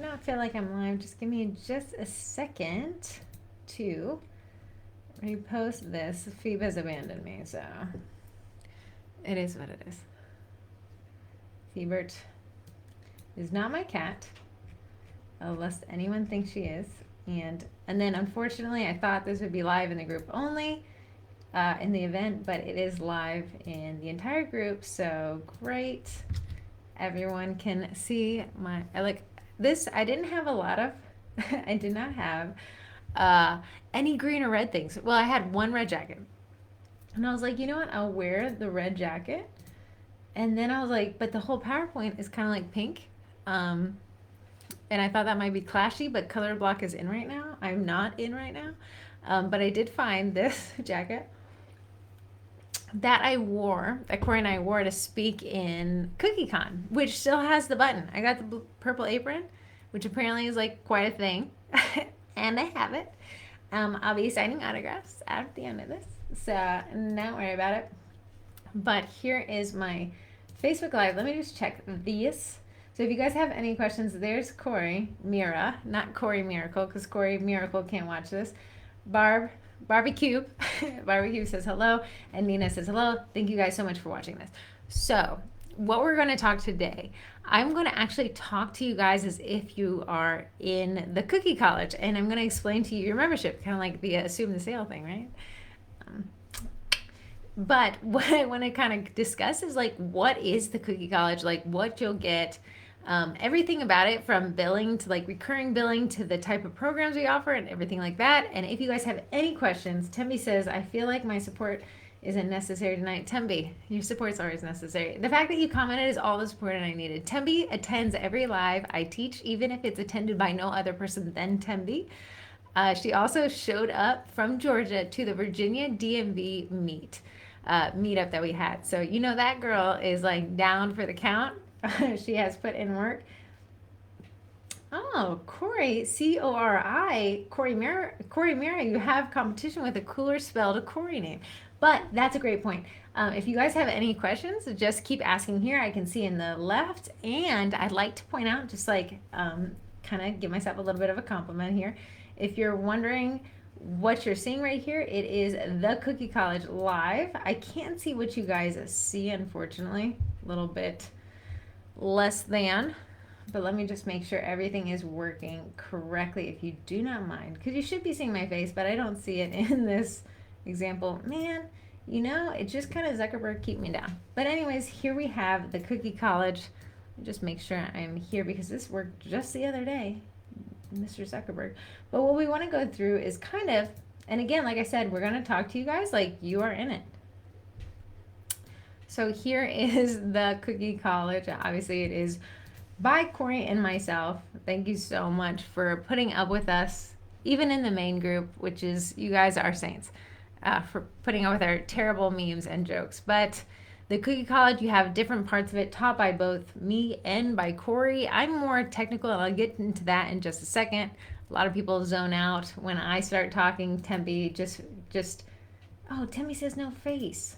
not feel like I'm live. Just give me just a second to repost this. Phoebe's abandoned me, so it is what it is. Phoebert is not my cat, lest anyone thinks she is. And then unfortunately, I thought this would be live in the group only in the event, but it is live in the entire group. So great. Everyone can see I like this. I didn't have a lot of, I did not have any green or red things. Well, I had one red jacket. And I was like, you know what? I'll wear the red jacket. And then I was like, but the whole PowerPoint is kind of like pink. And I thought that might be clashy, but color block is in right now. I'm not in right now. But I did find this jacket that I wore, that Corrie and I wore to speak in CookieCon, which still has the button. I got the purple apron, which apparently is like quite a thing. And I have it. I'll be signing autographs at the end of this, so don't worry about it. But here is my Facebook Live. Let me just check these. So if you guys have any questions, there's Corrie Mira, not Corrie Miracle, because Corrie Miracle can't watch this. Barbecue says hello, and Nina says hello. Thank you guys so much for watching this. So what we're going to talk today, I'm going to actually talk to you guys as if you are in the Cookie College, and I'm going to explain to you your membership, kind of like the assume the sale thing, right? But what I want to kind of discuss is like, what is the Cookie College, like what you'll get, everything about it, from billing to like recurring billing to the type of programs we offer and everything like that. And if you guys have any questions, Tembi says, I feel like my support isn't necessary tonight. Tembi, your support's always necessary. The fact that you commented is all the support I needed. Tembi attends every live I teach, even if it's attended by no other person than Tembi. She also showed up from Georgia to the Virginia DMV meetup that we had. So you know that girl is like down for the count. She has put in work. Oh, Corrie, Corrie, Corrie Mira, you have competition with a cooler spelled Corrie name. But that's a great point. If you guys have any questions, just keep asking here. I can see in the left. And I'd like to point out, just like kind of give myself a little bit of a compliment here. If you're wondering what you're seeing right here, it is the Cookie College live. I can't see what you guys see, unfortunately. A little bit less than, but let me just make sure everything is working correctly, if you do not mind, because you should be seeing my face, but I don't see it in this example. Man, you know, it just kind of Zuckerberg keep me down. But anyways, here we have the Cookie College. Just make sure I'm here because this worked just the other day, Mr. Zuckerberg. But what we want to go through is kind of, and again, like I said, we're going to talk to you guys like you are in it. So here is the Cookie College. Obviously, it is by Corrie and myself. Thank you so much for putting up with us, even in the main group, which is, you guys are saints, for putting up with our terrible memes and jokes. But the Cookie College, you have different parts of it taught by both me and by Corrie. I'm more technical, and I'll get into that in just a second. A lot of people zone out when I start talking. Tempe just, oh, Tempe says no face.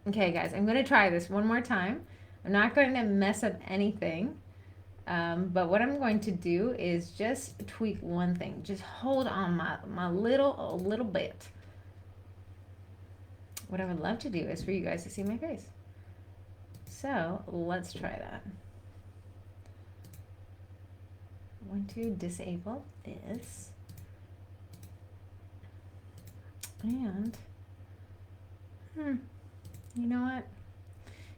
Okay, guys, I'm going to try this one more time. I'm not going to mess up anything. But what I'm going to do is just tweak one thing. Just hold on a little bit. What I would love to do is for you guys to see my face. So let's try that. I want to disable this. And, you know what?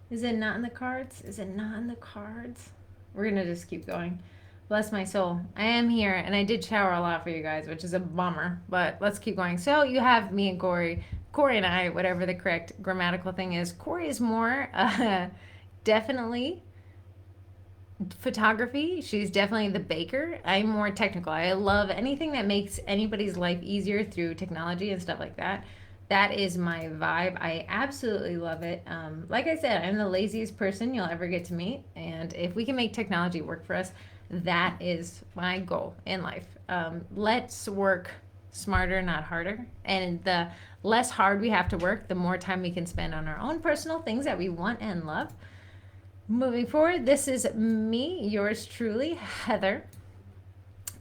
Is it not in the cards? Is it not in the cards? We're going to just keep going. Bless my soul. I am here, and I did shower a lot for you guys, which is a bummer, but let's keep going. So you have me and Corrie and I, whatever the correct grammatical thing is. Corrie is more definitely photography. She's definitely the baker. I'm more technical. I love anything that makes anybody's life easier through technology and stuff like that. That is my vibe. I absolutely love it. Like I said, I'm the laziest person you'll ever get to meet. And if we can make technology work for us, that is my goal in life. Let's work smarter, not harder. And the less hard we have to work, the more time we can spend on our own personal things that we want and love. Moving forward, this is me, yours truly, Heather.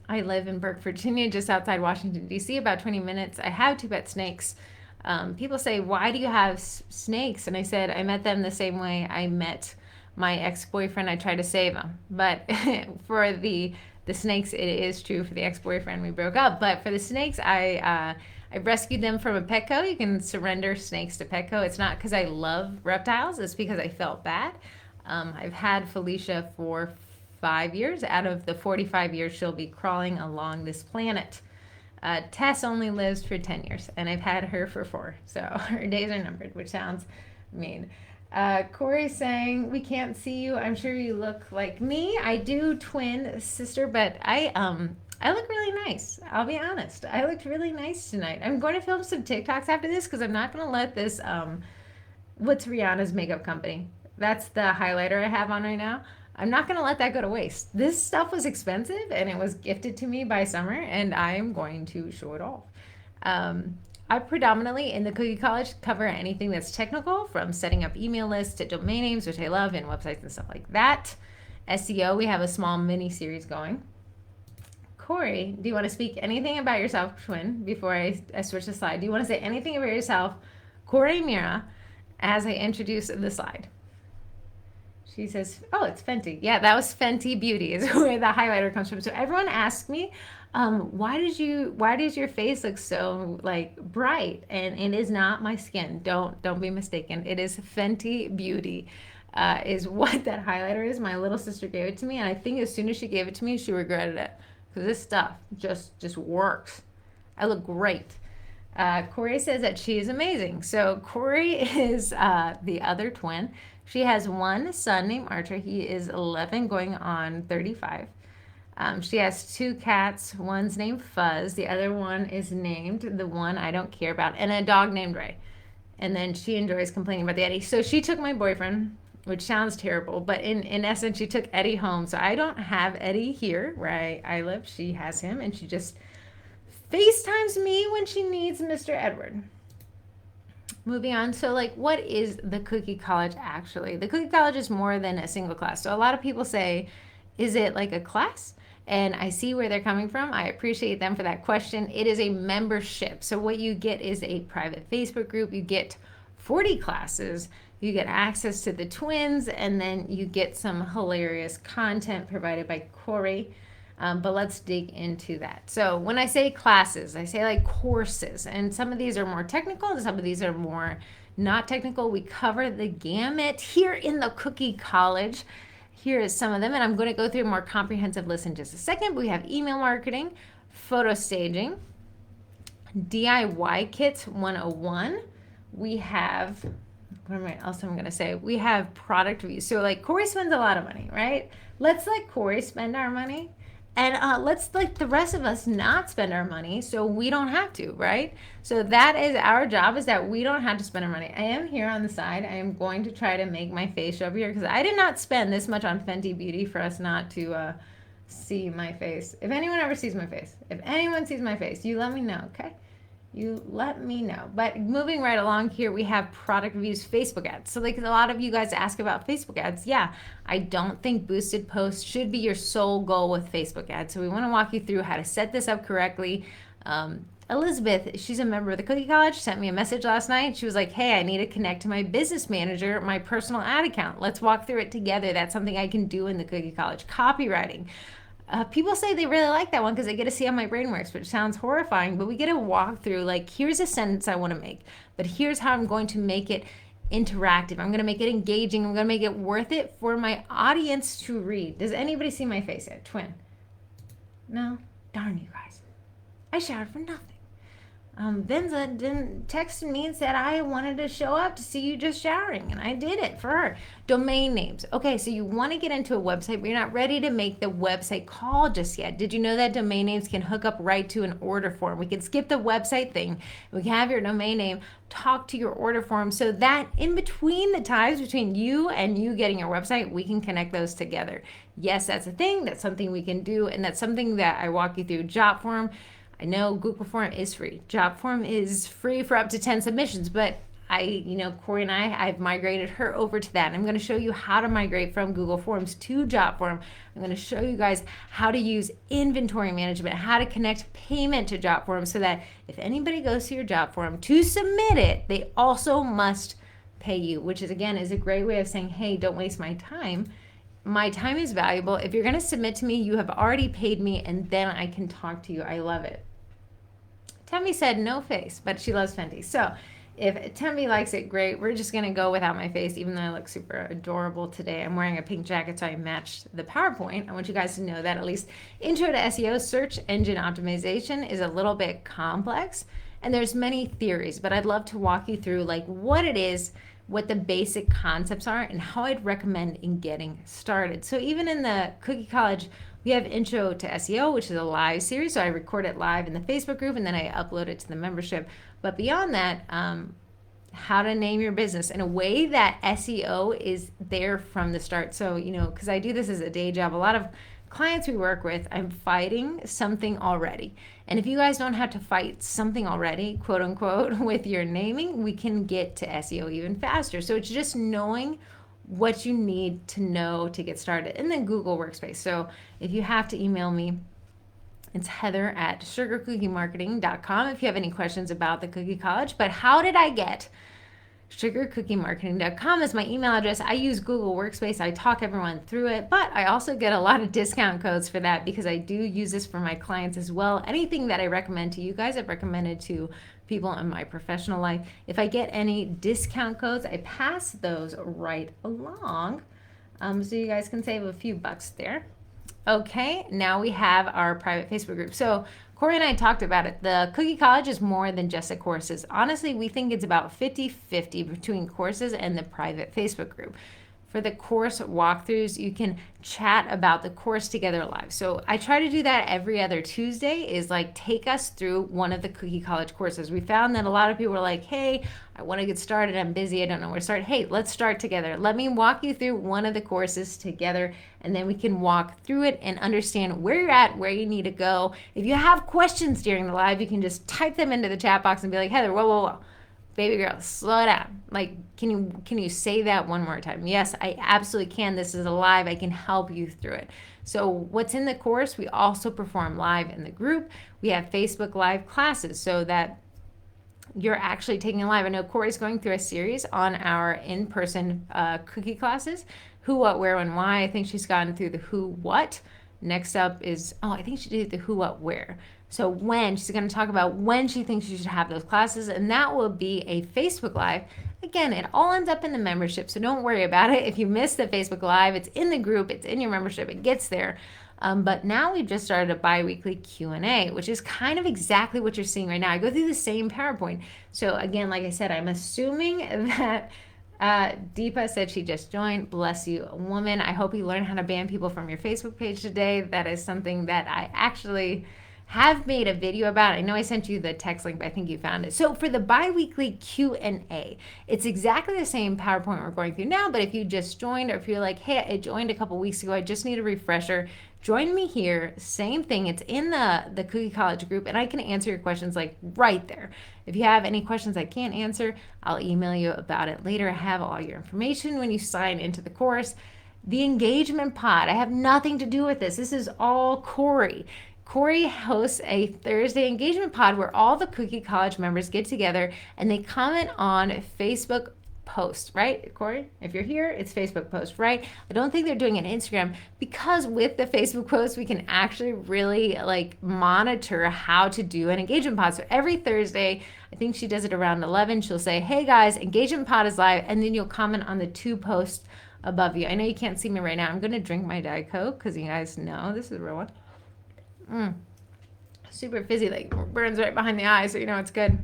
I live in Burke, Virginia, just outside Washington, D.C., about 20 minutes. I have two pet snakes. People say, why do you have snakes? And I said, I met them the same way I met my ex-boyfriend. I tried to save him. But for the snakes, it is true. For the ex-boyfriend, we broke up. But for the snakes, I rescued them from a Petco. You can surrender snakes to Petco. It's not because I love reptiles. It's because I felt bad. I've had Felicia for 5 years. Out of the 45 years she'll be crawling along this planet. Tess only lives for 10 years, and I've had her for 4. So her days are numbered, which sounds mean. Corey saying, we can't see you. I'm sure you look like me. I do, twin sister, but I look really nice. I'll be honest. I looked really nice tonight. I'm going to film some TikToks after this because I'm not going to let this, what's Rihanna's makeup company? That's the highlighter I have on right now. I'm not going to let that go to waste. This stuff was expensive and it was gifted to me by Summer, and I'm going to show it off. I predominantly in the Cookie College cover anything that's technical, from setting up email lists to domain names, which I love, and websites and stuff like that. SEO, we have a small mini series going. Corey, do you want to speak anything about yourself, twin, before I switch the slide? Do you want to say anything about yourself, Corey Mira, as I introduce the slide? She says, oh, it's Fenty. Yeah, that was Fenty Beauty is where the highlighter comes from. So everyone asks me, why does your face look so like bright? And it is not my skin. Don't be mistaken. It is Fenty Beauty, is what that highlighter is. My little sister gave it to me, and I think as soon as she gave it to me, she regretted it, because this stuff just works. I look great. Corey says that she is amazing. So Corey is the other twin. She has one son named Archer. He is 11 going on 35. She has 2 cats. One's named Fuzz. The other one is named the one I don't care about. And a dog named Ray. And then she enjoys complaining about the Eddie. So she took my boyfriend, which sounds terrible. But in essence, she took Eddie home. So I don't have Eddie here where I live. She has him. And she just FaceTimes me when she needs Mr. Edward. Moving on. So like, what is the Cookie College actually? The Cookie College is more than a single class. So a lot of people say, is it like a class? And I see where they're coming from. I appreciate them for that question. It is a membership. So what you get is a private Facebook group. You get 40 classes. You get access to the twins, and then you get some hilarious content provided by Corrie. But let's dig into that. So when I say classes, I say like courses, and some of these are more technical and some of these are more not technical. We cover the gamut here in the Cookie College. Here is some of them, and I'm going to go through a more comprehensive list in just a second. We have email marketing, photo staging, DIY kits 101. We have, what else I'm going to say? We have product reviews. So like Corrie spends a lot of money, right? Let's let Corrie spend our money. And let's let the rest of us not spend our money so we don't have to, right? So that is our job, is that we don't have to spend our money. I am here on the side. I am going to try to make my face show up here because I did not spend this much on Fenty Beauty for us not to see my face. If anyone ever sees my face, if anyone sees my face, you let me know, okay? You let me know. But moving right along here, we have product reviews, Facebook ads. So like a lot of you guys ask about Facebook ads. Yeah, I don't think boosted posts should be your sole goal with Facebook ads. So we want to walk you through how to set this up correctly. Elizabeth, she's a member of the Cookie College, sent me a message last night. She was like, hey, I need to connect to my business manager, my personal ad account. Let's walk through it together. That's something I can do in the Cookie College. Copywriting. People say they really like that one because they get to see how my brain works, which sounds horrifying, but we get to walk through, like, here's a sentence I want to make, but here's how I'm going to make it interactive. I'm going to make it engaging. I'm going to make it worth it for my audience to read. Does anybody see my face yet? Twin? No? Darn you guys. I showered for nothing. Benza didn't text me and said I wanted to show up to see you just showering, and I did it for her. Domain names. Okay, so you want to get into a website, but you're not ready to make the website call just yet. Did you know that domain names can hook up right to an order form? We can skip the website thing. We can have your domain name talk to your order form, so that in between the times between you and you getting your website, we can connect those together. Yes, that's a thing. That's something we can do, and that's something that I walk you through. Job form. I know Google Form is free. Job Form is free for up to 10 submissions, but Corrie and I've migrated her over to that. And I'm going to show you how to migrate from Google Forms to JotForm. I'm going to show you guys how to use inventory management, how to connect payment to JotForm, so that if anybody goes to your JotForm to submit it, they also must pay you, which is, again, is a great way of saying, hey, don't waste my time. My time is valuable. If you're going to submit to me, you have already paid me, and then I can talk to you. I love it. Tembi said no face, but she loves Fenty. So if Tembi likes it, great. We're just going to go without my face, even though I look super adorable today. I'm wearing a pink jacket, so I matched the PowerPoint. I want you guys to know that at least intro to SEO, search engine optimization, is a little bit complex. And there's many theories, but I'd love to walk you through like what it is, what the basic concepts are, and how I'd recommend in getting started. So even in the Cookie College, we have Intro to SEO, which is a live series. So I record it live in the Facebook group, and then I upload it to the membership. But beyond that, how to name your business in a way that SEO is there from the start. So, because I do this as a day job, a lot of clients we work with, I'm fighting something already. And if you guys don't have to fight something already, quote unquote, with your naming, we can get to SEO even faster. So it's just knowing what you need to know to get started. And then Google Workspace. So if you have to email me, it's heather@sugarcookiemarketing.com if you have any questions about the Cookie College. But how did I get sugarcookiemarketing.com is my email address. I use Google Workspace. I talk everyone through it, but I also get a lot of discount codes for that because I do use this for my clients as well. Anything that I recommend to you guys, I've recommended to people in my professional life. If I get any discount codes, I pass those right along, so you guys can save a few bucks there. Okay, now we have our private Facebook group. So Corrie and I talked about it. The Cookie College is more than just the courses. Honestly, we think it's about 50-50 between courses and the private Facebook group. For the course walkthroughs, you can chat about the course together live. So I try to do that every other Tuesday, is like take us through one of the Cookie College courses. We found that a lot of people were like, hey, I want to get started. I'm busy. I don't know where to start. Hey, let's start together. Let me walk you through one of the courses together, and then we can walk through it and understand where you're at, where you need to go. If you have questions during the live, you can just type them into the chat box and be like, Heather, whoa. Baby girl, slow down. Like, can you say that one more time? Yes, I absolutely can. This is a live. I can help you through it. So what's in the course, we also perform live in the group. We have Facebook Live classes so that you're actually taking it live. I know Corrie's going through a series on our in-person cookie classes, who, what, where, when, why. I think she's gotten through the who, what. Next up is, I think she did the who, what, where. So when, she's going to talk about when she thinks you should have those classes, and that will be a Facebook Live. Again, it all ends up in the membership, so don't worry about it. If you miss the Facebook Live, it's in the group, it's in your membership, it gets there. But now we've just started a bi-weekly Q&A, which is kind of exactly what you're seeing right now. I go through the same PowerPoint. So again, like I said, I'm assuming that Deepa said she just joined. Bless you, woman. I hope you learn how to ban people from your Facebook page today. That is something that I actually have made a video about. I know I sent you the text link, but I think you found it. So for the bi-weekly Q&A, it's exactly the same PowerPoint we're going through now, but if you just joined, or if you're like, hey, I joined a couple weeks ago, I just need a refresher, join me here. Same thing. It's in the Cookie College group, and I can answer your questions like right there. If you have any questions I can't answer, I'll email you about it later. I have all your information when you sign into the course. The engagement pod, I have nothing to do with this. This is all Corrie. Corrie hosts a Thursday engagement pod where all the Cookie College members get together and they comment on Facebook posts, right, Corrie? If you're here, it's Facebook post, right? I don't think they're doing an Instagram, because with the Facebook post, we can actually really like monitor how to do an engagement pod. So every Thursday, I think she does it around 11, she'll say, hey guys, engagement pod is live, and then you'll comment on the 2 posts above you. I know you can't see me right now. I'm going to drink my Diet Coke because you guys know this is a real one. Super fizzy, like burns right behind the eye, so you know it's good.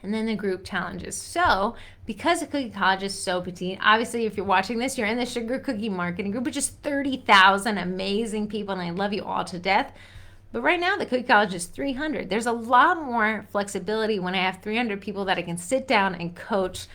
And then the group challenges. So because the Cookie College is so petite, obviously if you're watching this, you're in the Sugar Cookie Marketing Group, which is 30,000 amazing people, and I love you all to death. But right now the Cookie College is 300. There's a lot more flexibility when I have 300 people that I can sit down and coach,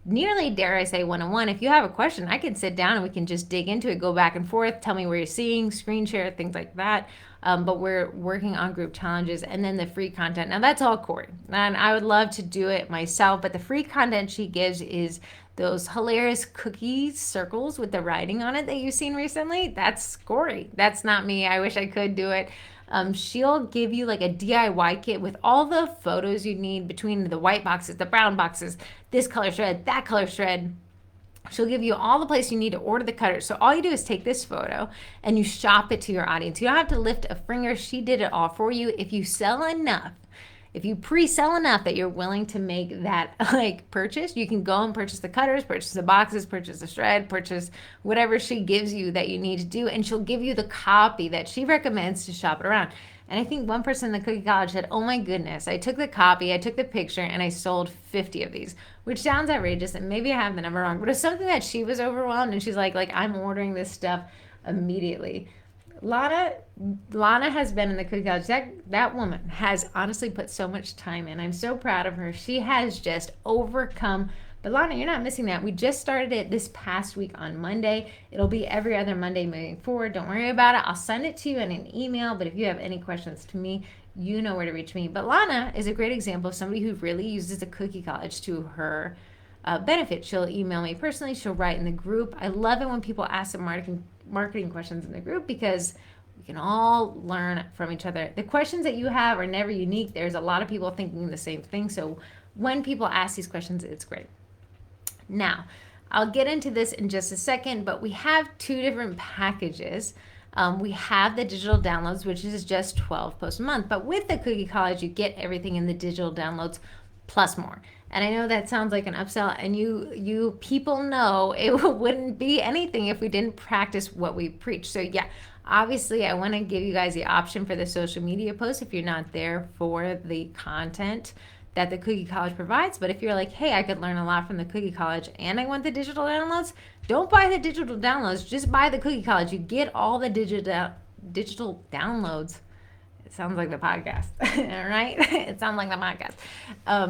nearly, dare I say, one-on-one. If you have a question, I can sit down and we can just dig into it, go back and forth, tell me where you're seeing, screen share, things like that. but we're working on group challenges and then the free content. Now that's all Corrie, and I would love to do it myself, but the free content she gives is those hilarious cookie circles with the writing on it that you've seen recently. That's Corrie. That's not me. I wish I could do it. She'll give you like a DIY kit with all the photos you need between the white boxes, the brown boxes, this color shred, that color shred. She'll give you all the place you need to order the cutters. So all you do is take this photo and you shop it to your audience. You don't have to lift a finger. She did it all for you. If you sell enough, if you pre-sell enough that you're willing to make that like purchase, you can go and purchase the cutters, purchase the boxes, purchase the shred, purchase whatever she gives you that you need to do. And she'll give you the copy that she recommends to shop it around. And I think one person in the Cookie College said, oh my goodness, I took the copy, I took the picture, and I sold 50 of these, which sounds outrageous, and maybe I have the number wrong, but it's something that she was overwhelmed, and she's like I'm ordering this stuff immediately. Lana has been in the Cookie College. That woman has honestly put so much time in. I'm so proud of her. She has just overcome. But Lana, you're not missing that. We just started it this past week on Monday. It'll be every other Monday moving forward. Don't worry about it. I'll send it to you in an email. But if you have any questions to me, you know where to reach me. But Lana is a great example of somebody who really uses the Cookie College to her benefit. She'll email me personally. She'll write in the group. I love it when people ask some marketing questions in the group because we can all learn from each other. The questions that you have are never unique. There's a lot of people thinking the same thing. So when people ask these questions, it's great. Now, I'll get into this in just a second, but we have two different packages. We have the digital downloads, which is just 12 posts a month. But with the Cookie College, you get everything in the digital downloads plus more. And I know that sounds like an upsell, and you people know it wouldn't be anything if we didn't practice what we preach. So yeah, obviously I want to give you guys the option for the social media posts if you're not there for the content that the Cookie College provides. But if you're like, hey, I could learn a lot from the Cookie College and I want the digital downloads, don't buy the digital downloads, just buy the Cookie College. You get all the digital downloads. It sounds like the podcast, all right? It sounds like the podcast.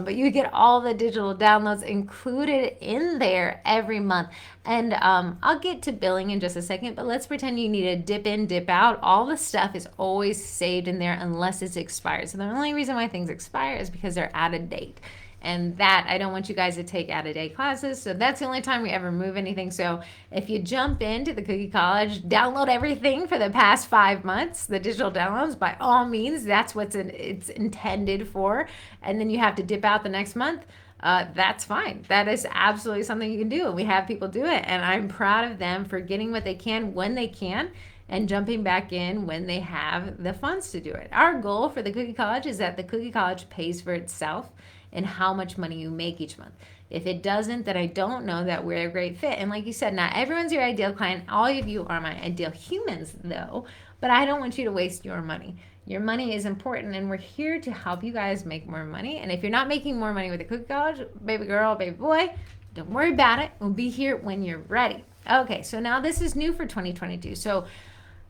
But you get all the digital downloads included in there every month. And I'll get to billing in just a second, but let's pretend you need to dip in, dip out. All the stuff is always saved in there unless it's expired. So the only reason why things expire is because they're out of date. And that, I don't want you guys to take out-of-date classes. So that's the only time we ever move anything. So if you jump into the Cookie College, download everything for the past 5 months, the digital downloads, by all means, that's what it's intended for. And then you have to dip out the next month. That's fine. That is absolutely something you can do. And we have people do it. And I'm proud of them for getting what they can when they can and jumping back in when they have the funds to do it. Our goal for the Cookie College is that the Cookie College pays for itself and how much money you make each month. If it doesn't, then I don't know that we're a great fit. And like you said, not everyone's your ideal client. All of you are my ideal humans, though. But I don't want you to waste your money. Your money is important, and we're here to help you guys make more money. And if you're not making more money with the Cookie College, baby girl, baby boy, don't worry about it. We'll be here when you're ready. Okay, so now this is new for 2022. So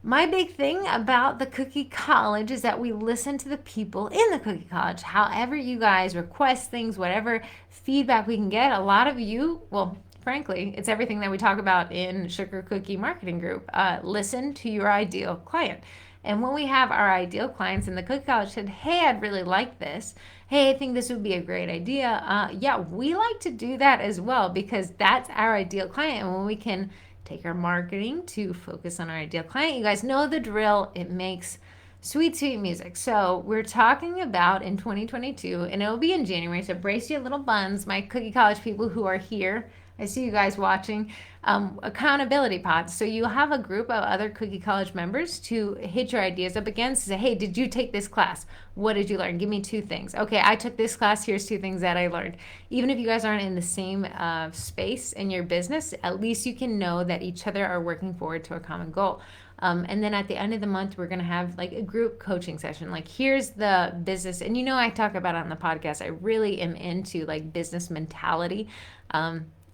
my big thing about the Cookie College is that we listen to the people in the Cookie College. However you guys request things, whatever feedback we can get, a lot of you, well, frankly, it's everything that we talk about in Sugar Cookie Marketing Group. Listen to your ideal client. And when we have our ideal clients in the Cookie College said, hey, I'd really like this. Hey, I think this would be a great idea. Yeah, we like to do that as well because that's our ideal client. And when we can take our marketing to focus on our ideal client. You guys know the drill. It makes sweet, sweet music. So we're talking about in 2022, and it'll be in January. So brace your little buns, my Cookie College people who are here. I see you guys watching. Accountability pods. So you have a group of other Cookie College members to hit your ideas up against. Say, hey, did you take this class? What did you learn? Give me 2 things. Okay, I took this class. Here's 2 things that I learned. Even if you guys aren't in the same space in your business, at least you can know that each other are working forward to a common goal. And then at the end of the month, we're going to have like a group coaching session. Like, here's the business. And you know, I talk about it on the podcast. I really am into like business mentality.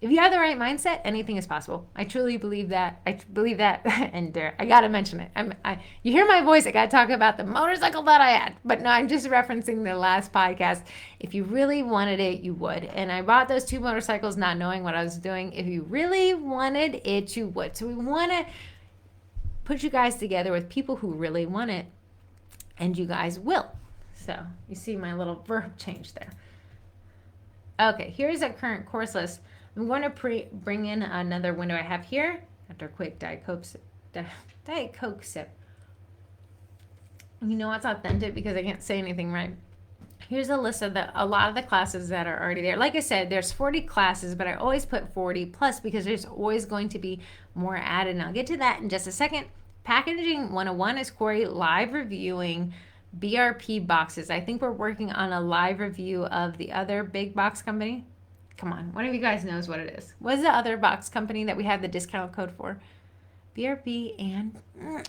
If you have the right mindset, anything is possible. I truly believe that. And I got to mention it. You hear my voice, I got to talk about the motorcycle that I had. But no, I'm just referencing the last podcast. If you really wanted it, you would. And I bought those 2 motorcycles not knowing what I was doing. If you really wanted it, you would. So we want to put you guys together with people who really want it. and you guys will. So you see my little verb change there. Okay, here's a current course list. I'm going to bring in another window I have here after a quick Diet Coke sip. You know what's authentic because I can't say anything right. Here's a list of a lot of the classes that are already there. Like I said, there's 40 classes, but I always put 40 plus because there's always going to be more added. And I'll get to that in just a second. Packaging 101 is Corrie live reviewing BRP boxes. I think we're working on a live review of the other big box company. Come on, one of you guys knows what it is. What is the other box company that we had the discount code for? BRP and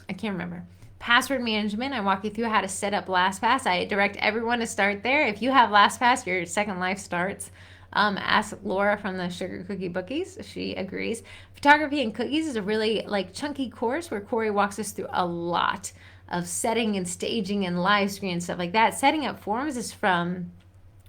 I can't remember. Password management. I walk you through how to set up LastPass. I direct everyone to start there. If you have LastPass, your second life starts. Ask Laura from the Sugar Cookie Bookies. She agrees. Photography and cookies is a really like chunky course where Corrie walks us through a lot of setting and staging and live screen and stuff like that. Setting up forms is from,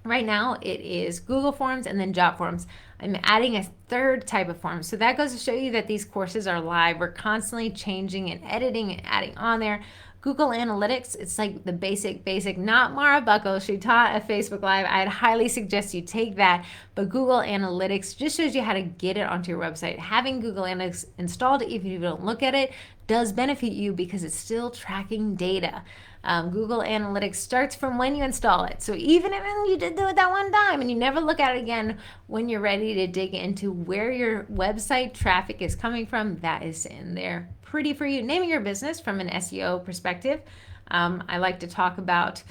right now it is Google Forms and then Job Forms. I'm adding a third type of form. So that goes to show you that these courses are live. We're constantly changing and editing and adding on there. Google Analytics, it's like the basic, not Mara Buckle. She taught a Facebook Live. I'd highly suggest you take that. But Google Analytics just shows you how to get it onto your website. Having Google Analytics installed, if you don't look at it, does benefit you because it's still tracking data. Google Analytics starts from when you install it. So even if you did do it that one time and you never look at it again, when you're ready to dig into where your website traffic is coming from, that is in there pretty for you. Naming your business from an SEO perspective. I like to talk about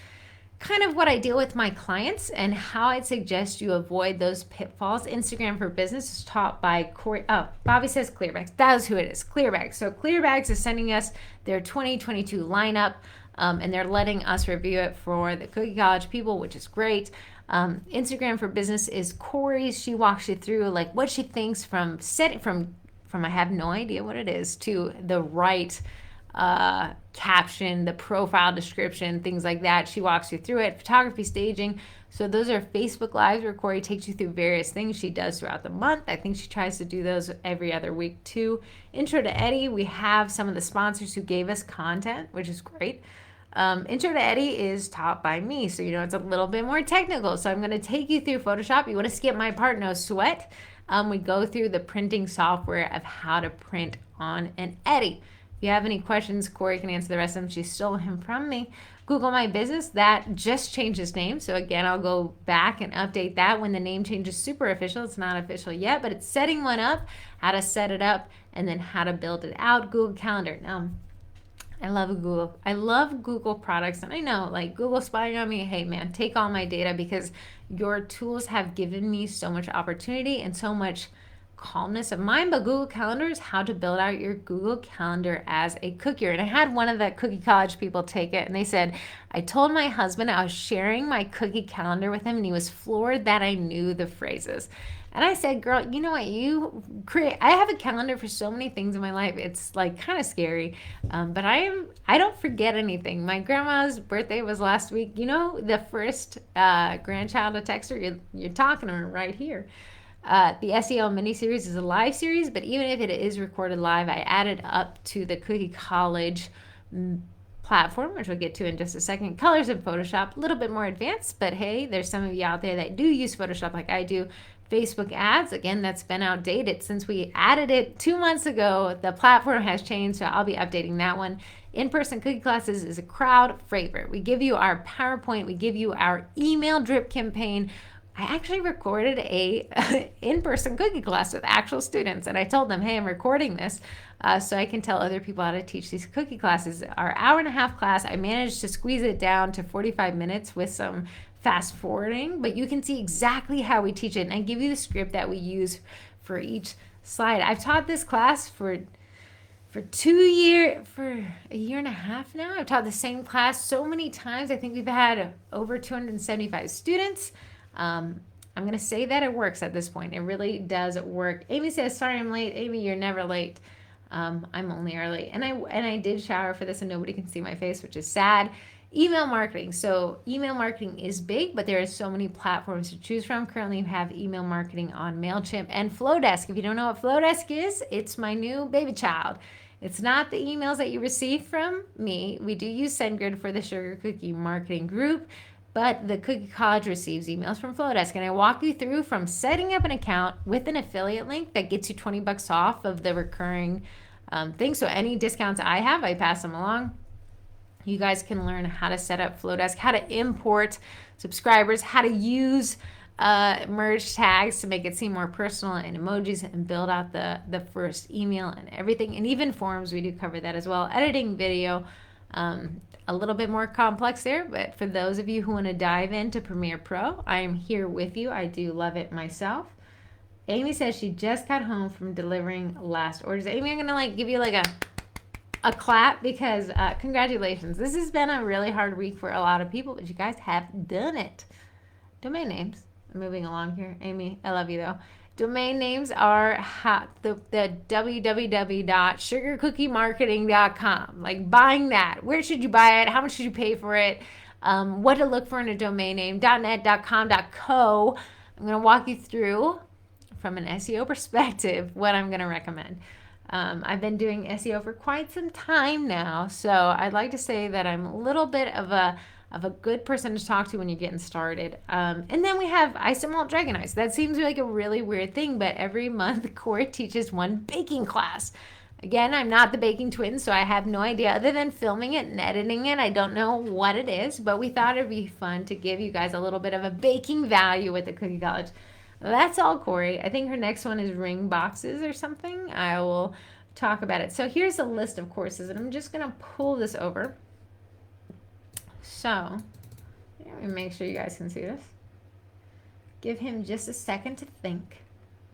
kind of what I deal with my clients and how I'd suggest you avoid those pitfalls. Instagram for Business is taught by Corrie. Oh, Bobby says Clearbags. That is who it is, Clearbags. So Clearbags is sending us their 2022 lineup. And they're letting us review it for the Cookie College people, which is great. Instagram for Business is Corrie's. She walks you through like what she thinks from I have no idea what it is to the right caption, the profile description, things like that. She walks you through it. Photography, staging. So those are Facebook Lives where Corrie takes you through various things she does throughout the month. I think she tries to do those every other week too. Intro to Eddie, we have some of the sponsors who gave us content, which is great. Intro to Eddie is taught by me, so it's a little bit more technical. So I'm going to take you through Photoshop. You want to skip my part, no sweat. We go through the printing software of how to print on an Eddie. If you have any questions, Corrie can answer the rest of them. She stole him from me. Google My Business, that just changed its name. So again, I'll go back and update that when the name changes super official. It's not official yet, but it's setting one up, how to set it up, and then how to build it out. Google Calendar. Now, I love Google. I love Google products. And I know, like, Google spying on me. Hey, man, take all my data because your tools have given me so much opportunity and so much calmness of mind. But Google Calendar is how to build out your Google Calendar as a cookier. And I had one of the Cookie College people take it, and they said, I told my husband I was sharing my cookie calendar with him, and he was floored that I knew the phrases. And I said, girl, you know what? I have a calendar for so many things in my life. It's like kind of scary. But I don't forget anything. My grandma's birthday was last week. The first grandchild to text her, you're talking to her right here. The SEO mini-series is a live series, but even if it is recorded live, I added up to the Cookie College platform, which we'll get to in just a second. Colors in Photoshop, a little bit more advanced, but hey, there's some of you out there that do use Photoshop like I do. Facebook ads, again, that's been outdated since we added it 2 months ago. The platform has changed, so I'll be updating that one. In-person cookie classes is a crowd favorite. We give you our PowerPoint, we give you our email drip campaign. I actually recorded a in-person cookie class with actual students, and I told them, hey, I'm recording this so I can tell other people how to teach these cookie classes. Our hour-and-a-half class, I managed to squeeze it down to 45 minutes with some fast forwarding, but you can see exactly how we teach it, and I give you the script that we use for each slide. I've taught this class for a year and a half now. I've taught the same class so many times. I think we've had over 275 students. I'm going to say that it works at this point. It really does work. Amy says, sorry I'm late. Amy, you're never late. I'm only early. And I did shower for this and nobody can see my face, which is sad. Email marketing. So email marketing is big, but there are so many platforms to choose from. Currently, you have email marketing on MailChimp and Flowdesk. If you don't know what Flowdesk is, it's my new baby child. It's not the emails that you receive from me. We do use SendGrid for the Sugar Cookie Marketing Group, but the Cookie College receives emails from Flowdesk. And I walk you through from setting up an account with an affiliate link that gets you $20 off of the recurring thing. So any discounts I have, I pass them along. You guys can learn how to set up Flowdesk, how to import subscribers, how to use merge tags to make it seem more personal, and emojis, and build out the first email and everything. And even forms, we do cover that as well. Editing video, a little bit more complex there, but for those of you who want to dive into Premiere Pro, I am here with you. I do love it myself. Amy says she just got home from delivering last orders. Amy, I'm gonna give you a clap because congratulations. This has been a really hard week for a lot of people, but you guys have done it. Domain names. I'm moving along here. Amy, I love you though. Domain names are the www.sugarcookiemarketing.com. Like buying that. Where should you buy it? How much should you pay for it? What to look for in a domain name. .net, .com, .co. I'm going to walk you through from an SEO perspective what I'm going to recommend. I've been doing SEO for quite some time now, so I'd like to say that I'm a little bit of a good person to talk to when you're getting started. And then we have Isomalt Dragon Eyes. That seems like a really weird thing, but every month Corrie teaches one baking class. Again, I'm not the baking twin, so I have no idea other than filming it and editing it. I don't know what it is, but we thought it'd be fun to give you guys a little bit of a baking value with the Cookie College. That's all Corrie. I think her next one is ring boxes or something. I will talk about it. So here's a list of courses, and I'm just going to pull this over. So let me make sure you guys can see this. Give him just a second to think.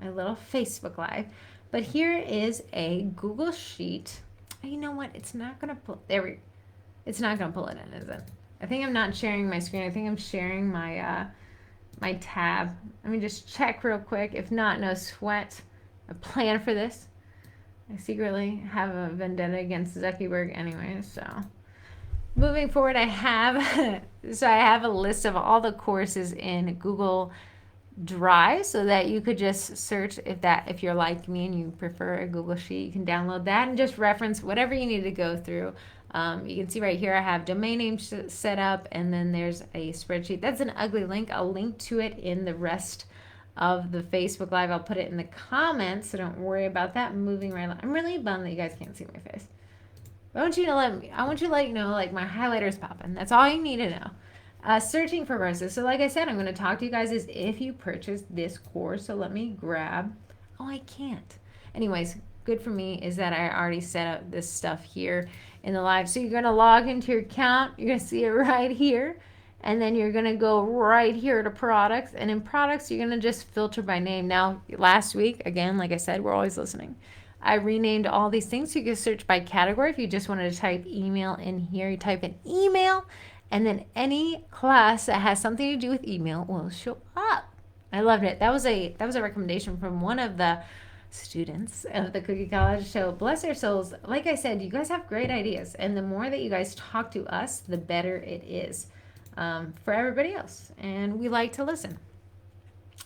My little Facebook Live. But here is a Google Sheet. You know what? It's not going to pull. It's not going to pull it in, is it? I think I'm not sharing my screen. I think I'm sharing my my tab. Let me just check real quick. If not, no sweat. I plan for this. I secretly have a vendetta against Zuckerberg anyway, so moving forward, I have a list of all the courses in Google Drive so that you could just search if you're like me and you prefer a Google Sheet, you can download that and just reference whatever you need to go through. You can see right here I have domain names set up, and then there's a spreadsheet. That's an ugly link. I'll link to it in the rest of the Facebook Live. I'll put it in the comments, so don't worry about that. Moving right along. I'm really bummed that you guys can't see my face. I want you to let you know, like, my highlighter's popping. That's all you need to know. Searching for courses. So like I said, I'm going to talk to you guys as if you purchased this course. So let me grab. Oh, I can't. Anyways, good for me is that I already set up this stuff here in the live. So you're going to log into your account. You're going to see it right here. And then you're going to go right here to products. And in products, you're going to just filter by name. Now, last week, again, like I said, we're always listening. I renamed all these things so you can search by category. If you just wanted to type email in here, you type in email, and then any class that has something to do with email will show up. I loved it. That was a recommendation from one of the students of the Cookie College. So bless their souls. Like I said, you guys have great ideas, and the more that you guys talk to us, the better it is for everybody else. And we like to listen.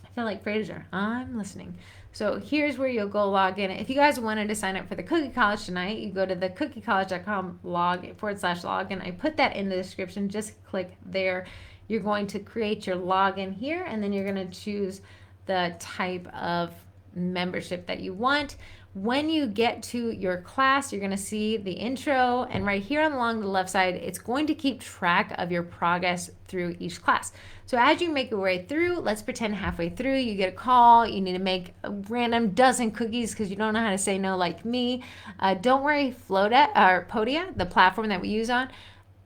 I feel like Frasier. I'm listening. So here's where you'll go log in. If you guys wanted to sign up for the Cookie College tonight, you go to the cookiecollege.com /login. I put that in the description. Just click there. You're going to create your login here, and then you're going to choose the type of membership that you want. When you get to your class, you're going to see the intro, and right here along the left side, it's going to keep track of your progress through each class. So as you make your way through, let's pretend halfway through you get a call, you need to make a random dozen cookies because you don't know how to say no like me. Don't worry, Podia, the platform that we use on,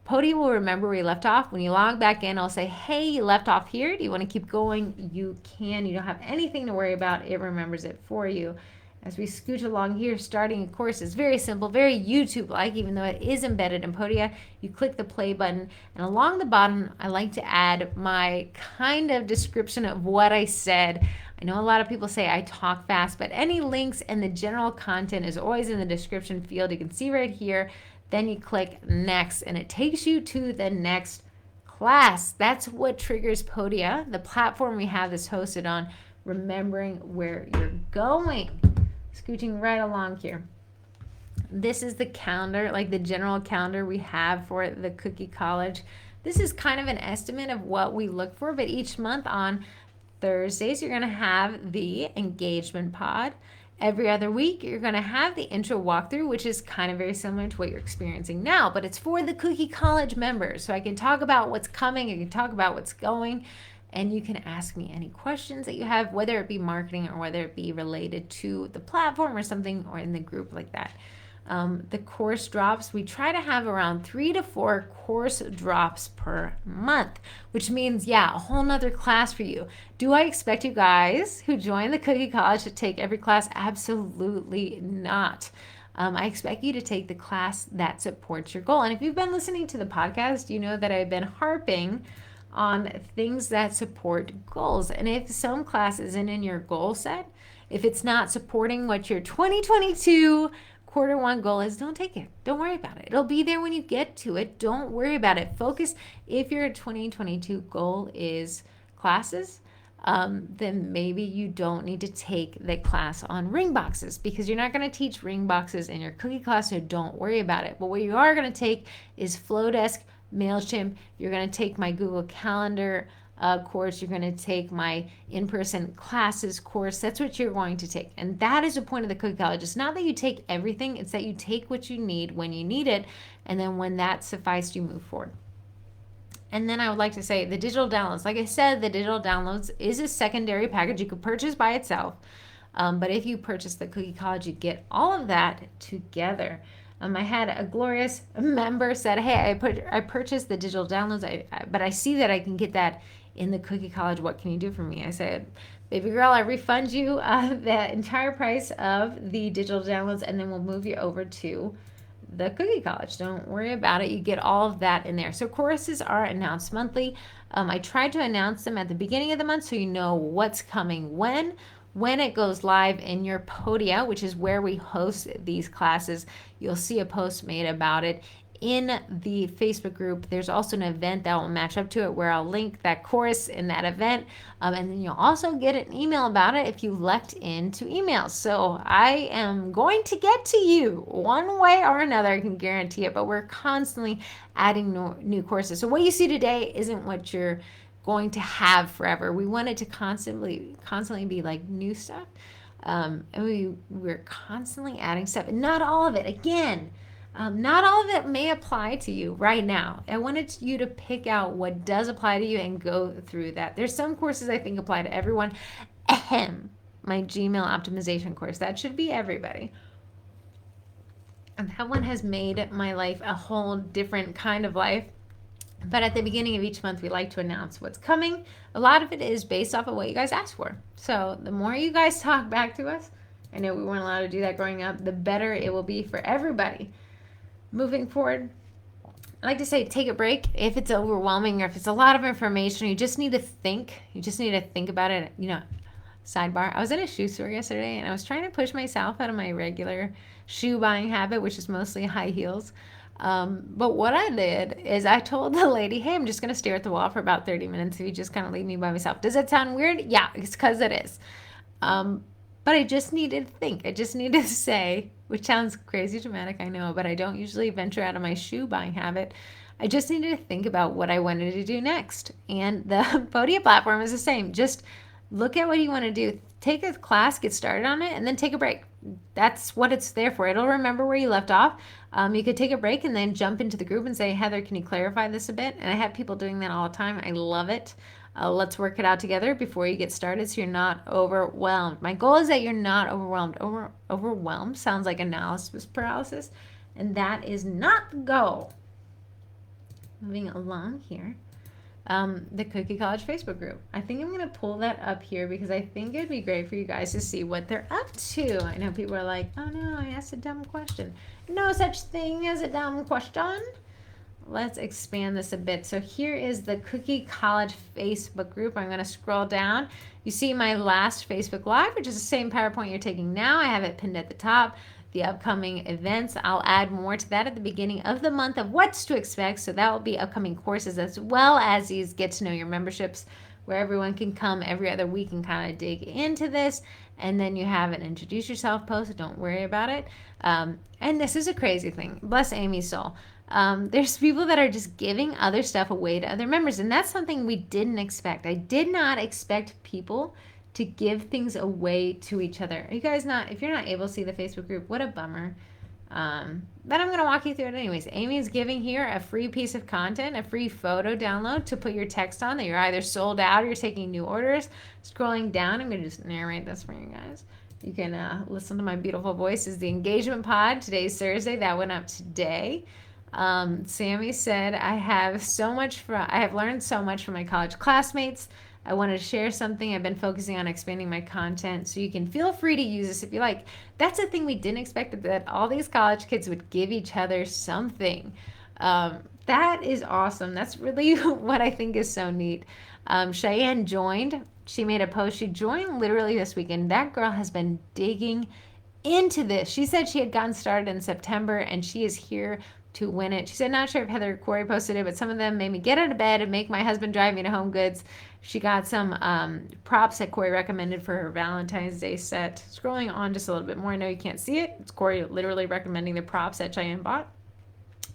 Podia will remember where you left off. When you log back in, I'll say, hey, you left off here. Do you want to keep going? You can. You don't have anything to worry about. It remembers it for you. As we scooch along here, starting a course is very simple, very YouTube-like, even though it is embedded in Podia. You click the play button, and along the bottom, I like to add my kind of description of what I said. I know a lot of people say I talk fast, but any links and the general content is always in the description field. You can see right here. Then you click next, and it takes you to the next class. That's what triggers Podia, the platform we have this hosted on, remembering where you're going. Scooching right along here. This is the calendar, like the general calendar we have for the Cookie College. This is kind of an estimate of what we look for, but each month on Thursdays, you're going to have the engagement pod. Every other week, you're going to have the intro walkthrough, which is kind of very similar to what you're experiencing now, but it's for the Cookie College members. So I can talk about what's coming, I can talk about what's going, and you can ask me any questions that you have, whether it be marketing or whether it be related to the platform or something, or in the group like that. The course drops, we try to have around 3 to 4 course drops per month, which means, yeah, a whole nother class for you. Do I expect you guys who join the Cookie College to take every class? Absolutely not. I expect you to take the class that supports your goal. And if you've been listening to the podcast, you know that I've been harping on things that support goals. And if some class isn't in your goal set, if it's not supporting what your 2022 quarter one goal is, don't take it. Don't worry about it. It'll be there when you get to it. Don't worry about it. Focus. If your 2022 goal is classes, then maybe you don't need to take the class on ring boxes, because you're not going to teach ring boxes in your cookie class, so don't worry about it. But what you are going to take is Flowdesk, MailChimp. You're going to take my Google Calendar course. You're going to take my in-person classes course. That's what you're going to take. And that is the point of the Cookie College. It's not that you take everything. It's that you take what you need when you need it. And then when that suffices, you move forward. And then I would like to say the digital downloads. Like I said, the digital downloads is a secondary package you could purchase by itself. But if you purchase the Cookie College, you get all of that together. I had a glorious member said, hey, I purchased the digital downloads, but I see that I can get that in the Cookie College. What can you do for me? I said, baby girl, I refund you the entire price of the digital downloads, and then we'll move you over to the Cookie College. Don't worry about it. You get all of that in there. So courses are announced monthly. I tried to announce them at the beginning of the month so you know what's coming when it goes live in your Podia, which is where we host these classes. You'll see a post made about it in the Facebook group. There's also an event that will match up to it where I'll link that course in that event. And then you'll also get an email about it if you elect into emails. So I am going to get to you one way or another, I can guarantee it, but we're constantly adding new courses. So what you see today isn't what you're going to have forever. We want it to constantly be like new stuff. And we're constantly adding stuff. And not all of it, again, not all of it may apply to you right now. I wanted you to pick out what does apply to you and go through that. There's some courses I think apply to everyone. Ahem. My Gmail optimization course. That should be everybody. And that one has made my life a whole different kind of life. But at the beginning of each month, we like to announce what's coming. A lot of it is based off of what you guys asked for. So the more you guys talk back to us, I know we weren't allowed to do that growing up, the better it will be for everybody. Moving forward, I like to say take a break if it's overwhelming or if it's a lot of information. You just need to think. You just need to think about it. You know, sidebar, I was in a shoe store yesterday and I was trying to push myself out of my regular shoe buying habit, which is mostly high heels. But what I did is I told the lady, hey, I'm just going to stare at the wall for about 30 minutes if you just kind of leave me by myself. Does that sound weird? Yeah, it's because it is. But I just needed to think. I just needed to say, which sounds crazy dramatic, I know, but I don't usually venture out of my shoe buying habit. I just needed to think about what I wanted to do next. And the Podia platform is the same. Just look at what you want to do. Take a class, get started on it, and then take a break. That's what it's there for. It'll remember where you left off. You could take a break and then jump into the group and say, Heather, can you clarify this a bit? And I have people doing that all the time. I love it. Let's work it out together before you get started so you're not overwhelmed. My goal is that you're not overwhelmed. Overwhelmed sounds like analysis paralysis, and that is not the goal. Moving along here. The Cookie College Facebook group. I think I'm going to pull that up here because I think it'd be great for you guys to see what they're up to. I know people are like, oh no, I asked a dumb question. No such thing as a dumb question. Let's expand this a bit. So here is the Cookie College Facebook group. I'm going to scroll down. You see my last Facebook Live, which is the same PowerPoint you're taking now. I have it pinned at the top. The upcoming events, I'll add more to that at the beginning of the month of what's to expect. So that will be upcoming courses as well as these get to know your memberships, where everyone can come every other week and kind of dig into this. And then you have an introduce yourself post. Don't worry about it. And this is a crazy thing. Bless Amy's soul. There's people that are just giving other stuff away to other members. And that's something we didn't expect. I did not expect people to give things away to each other. Are you guys not, if you're not able to see the Facebook group, what a bummer. But I'm going to walk you through it anyways. Amy is giving here a free piece of content, a free photo download to put your text on that you're either sold out or you're taking new orders. Scrolling down, I'm going to just narrate this for you guys. You can listen to my beautiful voice. This is the engagement pod. Today's Thursday. That went up today. Sammy said, I have learned so much from my college classmates. I wanted to share something. I've been focusing on expanding my content, so you can feel free to use this if you like. That's the thing we didn't expect, that all these college kids would give each other something. That is awesome. That's really what I think is so neat. Cheyenne joined. She made a post. She joined literally this weekend. That girl has been digging into this. She said she had gotten started in September, and she is here to win it. She said, not sure if Heather or Corrie posted it, but some of them made me get out of bed and make my husband drive me to Home Goods. She got some props that Corrie recommended for her Valentine's Day set. Scrolling on just a little bit more, I know you can't see it. It's Corrie literally recommending the props that Cheyenne bought.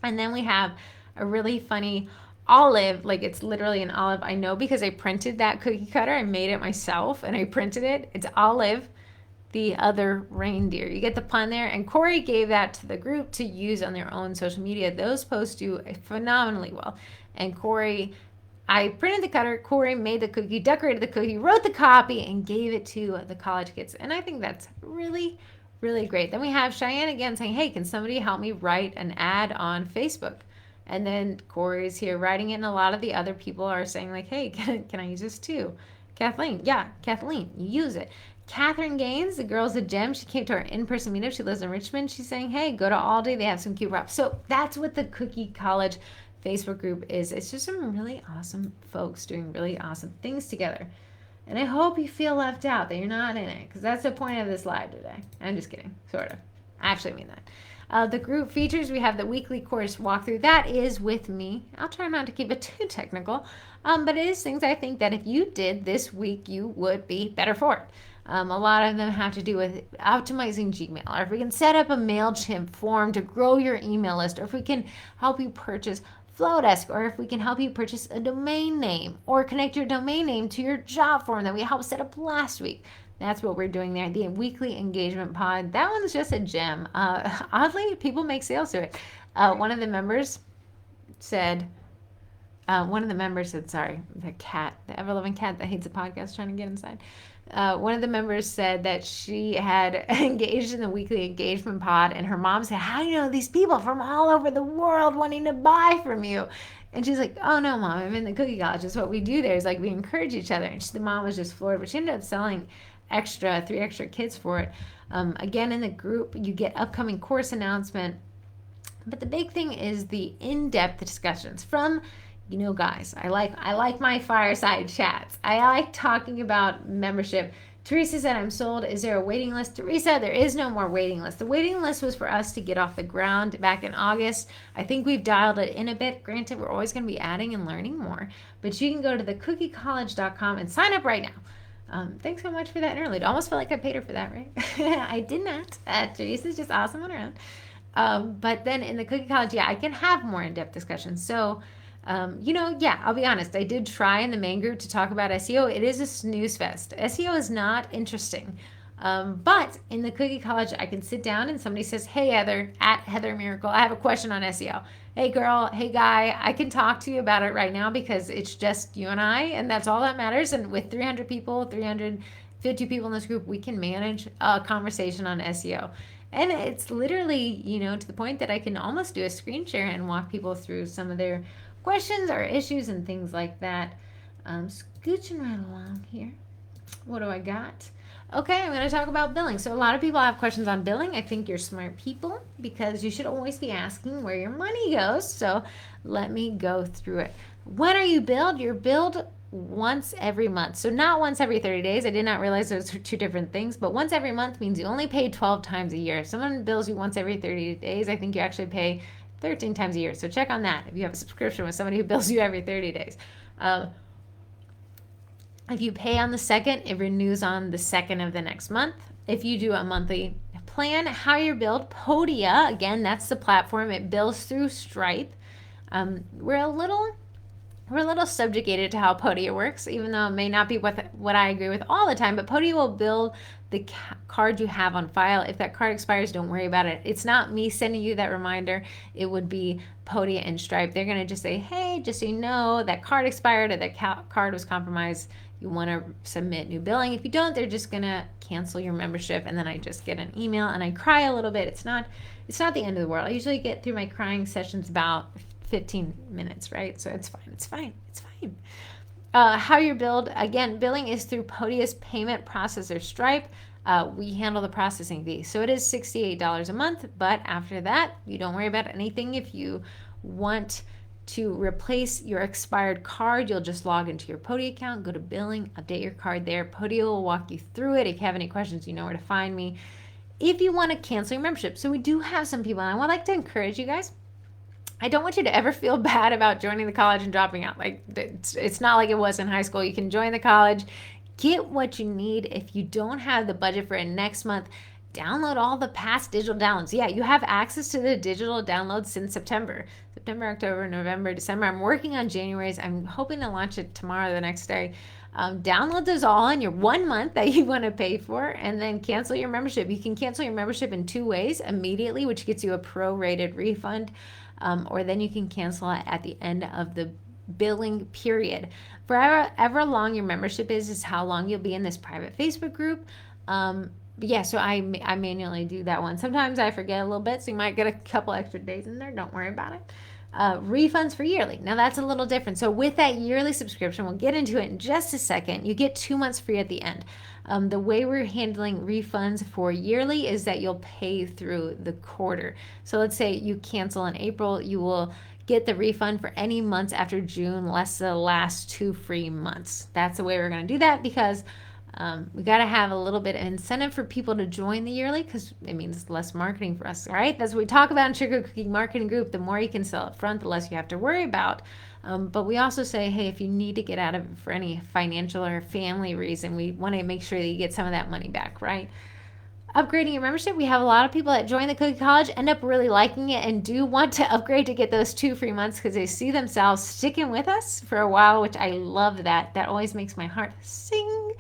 And then we have a really funny olive, like it's literally an olive. I know because I printed that cookie cutter. I made it myself and I printed it. It's Olive, the other reindeer. You get the pun there. And Corrie gave that to the group to use on their own social media. Those posts do phenomenally well. And Corrie, I printed the cutter, Corrie made the cookie, decorated the cookie, wrote the copy, and gave it to the college kids. And I think that's really, really great. Then we have Cheyenne again saying, hey, can somebody help me write an ad on Facebook? And then Corey's here writing it, and a lot of the other people are saying, like, hey, can I use this too? Kathleen, use it. Catherine Gaines, the girl's a gem. She came to our in-person meetup. She lives in Richmond. She's saying, hey, go to Aldi. They have some cute props. So that's what the Cookie College Facebook group is. It's just some really awesome folks doing really awesome things together. And I hope you feel left out, that you're not in it, because that's the point of this live today. I'm just kidding, sort of. I actually mean that. The group features, we have the weekly course walkthrough. That is with me. I'll try not to keep it too technical, but it is things I think that if you did this week, you would be better for it. A lot of them have to do with optimizing Gmail, or if we can set up a MailChimp form to grow your email list, or if we can help you purchase Flowdesk, or if we can help you purchase a domain name or connect your domain name to your job form that we helped set up last week. That's what we're doing there. The weekly engagement pod. That one's just a gem. Oddly, people make sales to it. One of the members said, sorry, the cat, the ever-loving cat that hates the podcast trying to get inside. One of the members said that she had engaged in the weekly engagement pod, and her mom said, how do you know these people from all over the world wanting to buy from you? And she's like, oh no, Mom, I'm in the Cookie College. That's what we do there, is like we encourage each other. And the mom was just floored, but she ended up selling 3 extra kits for it. Again, in the group, you get upcoming course announcement. But the big thing is the in-depth discussions from, guys, I like my fireside chats. I like talking about membership. Teresa said, I'm sold. Is there a waiting list? Teresa, there is no more waiting list. The waiting list was for us to get off the ground back in August. I think we've dialed it in a bit. Granted, we're always going to be adding and learning more. But you can go to thecookiecollege.com and sign up right now. Thanks so much for that early. It almost felt like I paid her for that, right? I did not. Teresa's just awesome on her own. But then in the Cookie College, I can have more in-depth discussions. So, I'll be honest. I did try in the main group to talk about SEO. It is a snooze fest. SEO is not interesting. But in the Cookie College, I can sit down and somebody says, hey, Heather, at Heather Miracle, I have a question on SEO. Hey, girl, hey, guy, I can talk to you about it right now because it's just you and I, and that's all that matters. And with 300 people, 350 people in this group, we can manage a conversation on SEO. And it's literally, to the point that I can almost do a screen share and walk people through some of their questions or issues and things like that. Scooching right along here. What do I got? Okay, I'm going to talk about billing. So a lot of people have questions on billing. I think you're smart people because you should always be asking where your money goes. So let me go through it. When are you billed? You're billed once every month. So not once every 30 days. I did not realize those are two different things. But once every month means you only pay 12 times a year. If someone bills you once every 30 days, I think you actually pay 13 times a year. So check on that if you have a subscription with somebody who bills you every 30 days. If you pay on the 2nd, it renews on the 2nd of the next month. If you do a monthly plan, how you're billed, Podia, again, that's the platform. It bills through Stripe. We're a little subjugated to how Podia works, even though it may not be what I agree with all the time. But Podia will bill the card you have on file. If that card expires, don't worry about it. It's not me sending you that reminder. It would be Podia and Stripe. They're going to just say, hey, just so you know, that card expired or that card was compromised. You want to submit new billing. If you don't, they're just going to cancel your membership. And then I just get an email and I cry a little bit. It's not the end of the world. I usually get through my crying sessions about 15 minutes, right? So it's fine. How you're billed, again, billing is through Podia's payment processor Stripe. We handle the processing fee. So it is $68 a month, but after that, you don't worry about anything. If you want to replace your expired card, you'll just log into your Podia account, go to billing, update your card there. Podia will walk you through it. If you have any questions, you know where to find me. If you want to cancel your membership, so we do have some people, and I would like to encourage you guys. I don't want you to ever feel bad about joining the college and dropping out. Like, it's not like it was in high school. You can join the college, get what you need. If you don't have the budget for it next month, download all the past digital downloads. Yeah, you have access to the digital downloads since September, October, November, December. I'm working on January's. I'm hoping to launch it tomorrow, the next day. Download those all in your 1 month that you want to pay for, and then cancel your membership. You can cancel your membership in 2 ways: immediately, which gets you a prorated refund, or then you can cancel it at the end of the billing period. For however long your membership is how long you'll be in this private Facebook group. Yeah, so I manually do that one. Sometimes I forget a little bit, so you might get a couple extra days in there. Don't worry about it. Refunds for yearly. Now that's a little different. So with that yearly subscription, we'll get into it in just a second. You get 2 months free at the end. The way we're handling refunds for yearly is that you'll pay through the quarter. So let's say you cancel in April, you will get the refund for any months after June, less the last 2 free months. That's the way we're going to do that, because we got to have a little bit of incentive for people to join the yearly, because it means less marketing for us, right? That's what we talk about in Sugar Cookie Marketing Group. The more you can sell up front, the less you have to worry about. But we also say, hey, if you need to get out of it for any financial or family reason, we want to make sure that you get some of that money back, right? Upgrading your membership, we have a lot of people that join the Cookie College, end up really liking it, and do want to upgrade to get those 2 free months because they see themselves sticking with us for a while, which I love that. That always makes my heart sing.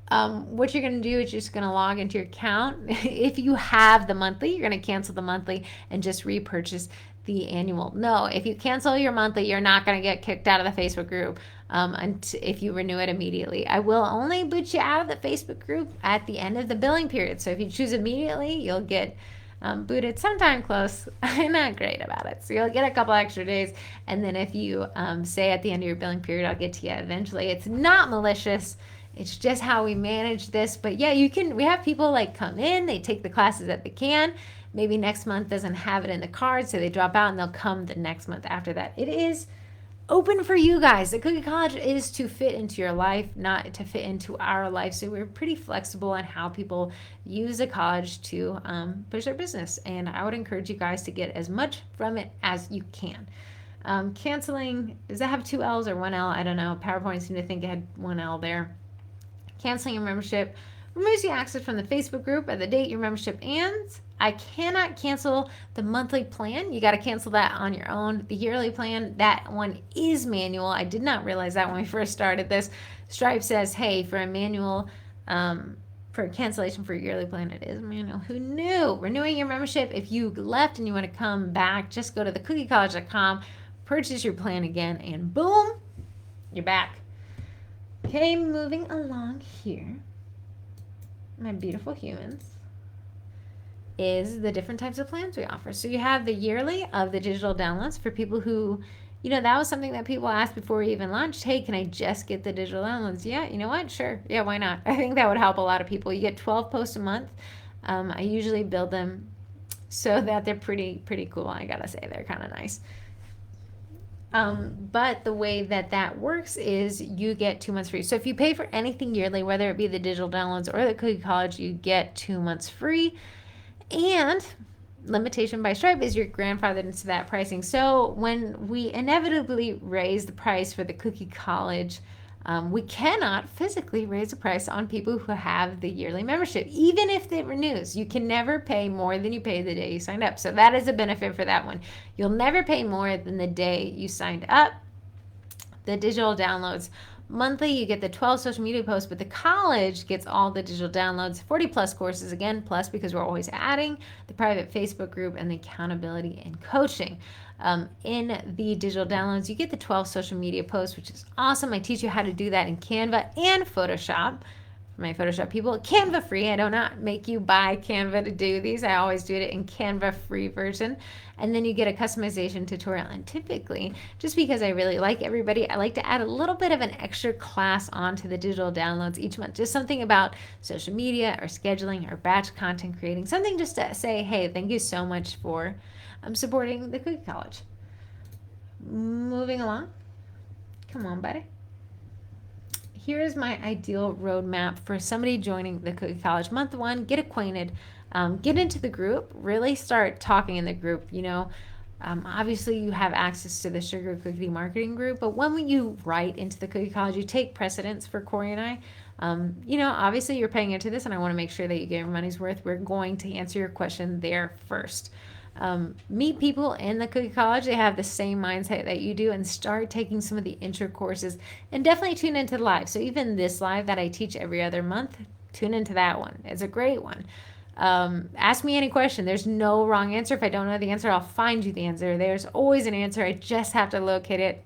What you're going to do is just going to log into your account. If you have the monthly, you're going to cancel the monthly and just repurchase the annual. No, if you cancel your monthly, you're not going to get kicked out of the Facebook group if you renew it immediately. I will only boot you out of the Facebook group at the end of the billing period. So if you choose immediately, you'll get booted sometime close. I'm not great about it. So you'll get a couple extra days. And then if you say at the end of your billing period, I'll get to you eventually. It's not malicious. It's just how we manage this. But yeah, we have people like come in, they take the classes that they can. Maybe next month doesn't have it in the card, so they drop out and they'll come the next month after that. It is open for you guys. The Cookie College is to fit into your life, not to fit into our life. So we're pretty flexible on how people use the college to push their business. And I would encourage you guys to get as much from it as you can. Canceling, does that have 2 L's or 1 L? I don't know. PowerPoint seemed to think it had 1 L there. Canceling your membership removes you access from the Facebook group at the date your membership ends. I cannot cancel the monthly plan. You got to cancel that on your own. The yearly plan, that one is manual. I did not realize that when we first started this. Stripe says, hey, for a manual, for a cancellation for your yearly plan, it is manual. Who knew? Renewing your membership, if you left and you want to come back, just go to thecookiecollege.com, purchase your plan again, and boom, you're back. Okay, moving along here, my beautiful humans, is the different types of plans we offer. So you have the yearly of the digital downloads for people who, that was something that people asked before we even launched. Hey, can I just get the digital downloads? Yeah, you know what? Sure. Yeah, why not? I think that would help a lot of people. You get 12 posts a month. I usually build them so that they're pretty cool. I gotta say, they're kind of nice. But the way that works is you get 2 months free. So if you pay for anything yearly, whether it be the digital downloads or the Cookie College, you get 2 months free. And limitation by Stripe is you're grandfathered into that pricing. So when we inevitably raise the price for the Cookie College We cannot physically raise the price on people who have the yearly membership, even if it renews. You can never pay more than you paid the day you signed up. So that is a benefit for that one. You'll never pay more than the day you signed up. The digital downloads monthly, you get the 12 social media posts, but the college gets all the digital downloads, 40 plus courses, again, plus because we're always adding the private Facebook group and the accountability and coaching. In the digital downloads, you get the 12 social media posts, which is awesome. I teach you how to do that in Canva and Photoshop. For my Photoshop people, Canva free. I do not make you buy Canva to do these. I always do it in Canva free version. And then you get a customization tutorial. And typically, just because I really like everybody, I like to add a little bit of an extra class onto the digital downloads each month. Just something about social media or scheduling or batch content creating. Something just to say, hey, thank you so much for supporting the Cookie College. Moving along. Come on, buddy. Here's my ideal roadmap for somebody joining the Cookie College. Month one, get acquainted. Get into the group, really start talking in the group. Obviously you have access to the Sugar Cookie Marketing group, but when you write into the Cookie College, you take precedence for Corrie and I. Obviously you're paying into this and I want to make sure that you get your money's worth. We're going to answer your question there first. Meet people in the Cookie College. They have the same mindset that you do, and start taking some of the intro courses, and definitely tune into the live. So even this live that I teach every other month, tune into that one. It's a great one. Ask me any question. There's no wrong answer. If I don't know the answer, I'll find you the answer. There's always an answer. I just have to locate it.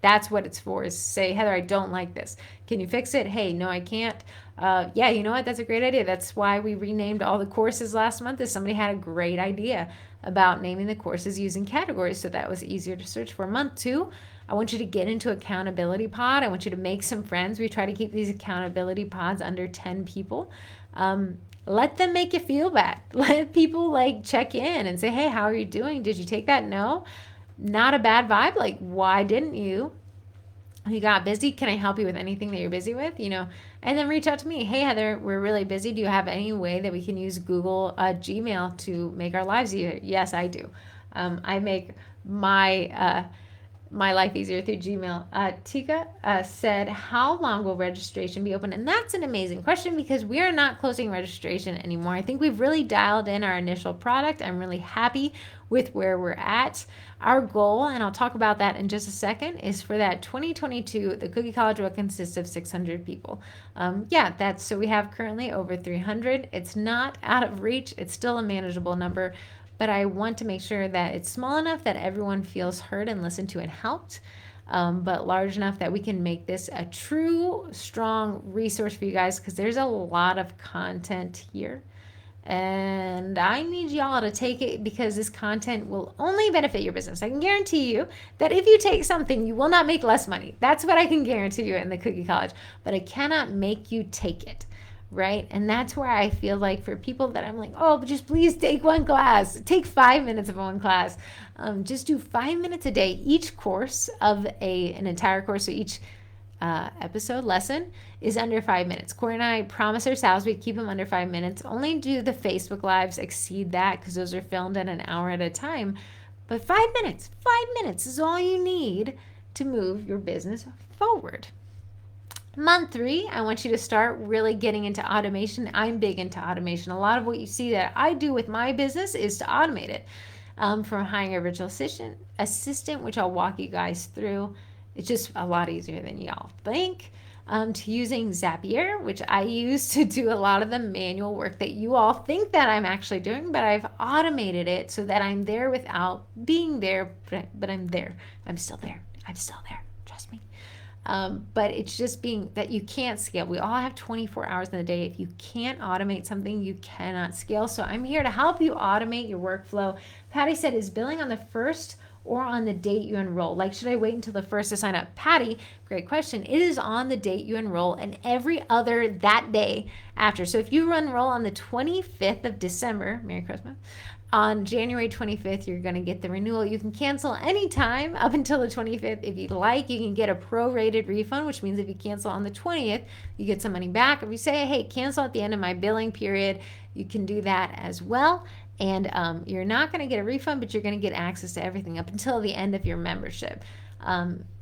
That's what it's for, is say, Heather, I don't like this. Can you fix it? Hey, no, I can't. Yeah, you know what? That's a great idea. That's why we renamed all the courses last month, is somebody had a great idea about naming the courses using categories, so that was easier to search for. Month two, I want you to get into accountability pod. I want you to make some friends. We try to keep these accountability pods under 10 people. Let them make you feel bad. Let people check in and say, hey, how are you doing? Did you take that? No, not a bad vibe. Why didn't you? You got busy. Can I help you with anything that you're busy with? And then reach out to me. Hey, Heather, we're really busy. Do you have any way that we can use Google Gmail to make our lives easier? Yes, I do. I make my life easier through Gmail. Tika said, how long will registration be open? And that's an amazing question, because we are not closing registration anymore. I think we've really dialed in our initial product. I'm really happy with where we're at. Our goal, and I'll talk about that in just a second, is for that 2022, the Cookie College will consist of 600 people. So we have currently over 300. It's not out of reach. It's still a manageable number. But I want to make sure that it's small enough that everyone feels heard and listened to and helped, but large enough that we can make this a true, strong resource for you guys, because there's a lot of content here. And I need y'all to take it, because this content will only benefit your business. I can guarantee you that if you take something, you will not make less money. That's what I can guarantee you in the Cookie College. But I cannot make you take it. Right? And that's where I feel like for people that I'm like, oh, but just please take one class. Take 5 minutes of one class. Just do 5 minutes a day. Each course of an entire course, so each episode lesson is under 5 minutes. Corrie and I promise ourselves we keep them under 5 minutes. Only do the Facebook Lives exceed that, because those are filmed at an hour at a time. But 5 minutes is all you need to move your business forward. Month 3, I want you to start really getting into automation. I'm big into automation. A lot of what you see that I do with my business is to automate it. From hiring a virtual assistant, which I'll walk you guys through. It's just a lot easier than y'all think. To using Zapier, which I use to do a lot of the manual work that you all think that I'm actually doing, but I've automated it so that I'm there without being there, but I'm there. I'm still there. Trust me. But it's just being that you can't scale. We all have 24 hours in the day. If you can't automate something, you cannot scale. So I'm here to help you automate your workflow. Patty said, is billing on the first or on the date you enroll? Should I wait until the first to sign up? Patty, great question. It is on the date you enroll and every other that day after. So if you enroll on the 25th of December, Merry Christmas, on January 25th, you're going to get the renewal. You can cancel anytime up until the 25th if you'd like. You can get a prorated refund, which means if you cancel on the 20th, you get some money back. If you say, hey, cancel at the end of my billing period, you can do that as well. And you're not going to get a refund, but you're going to get access to everything up until the end of your membership.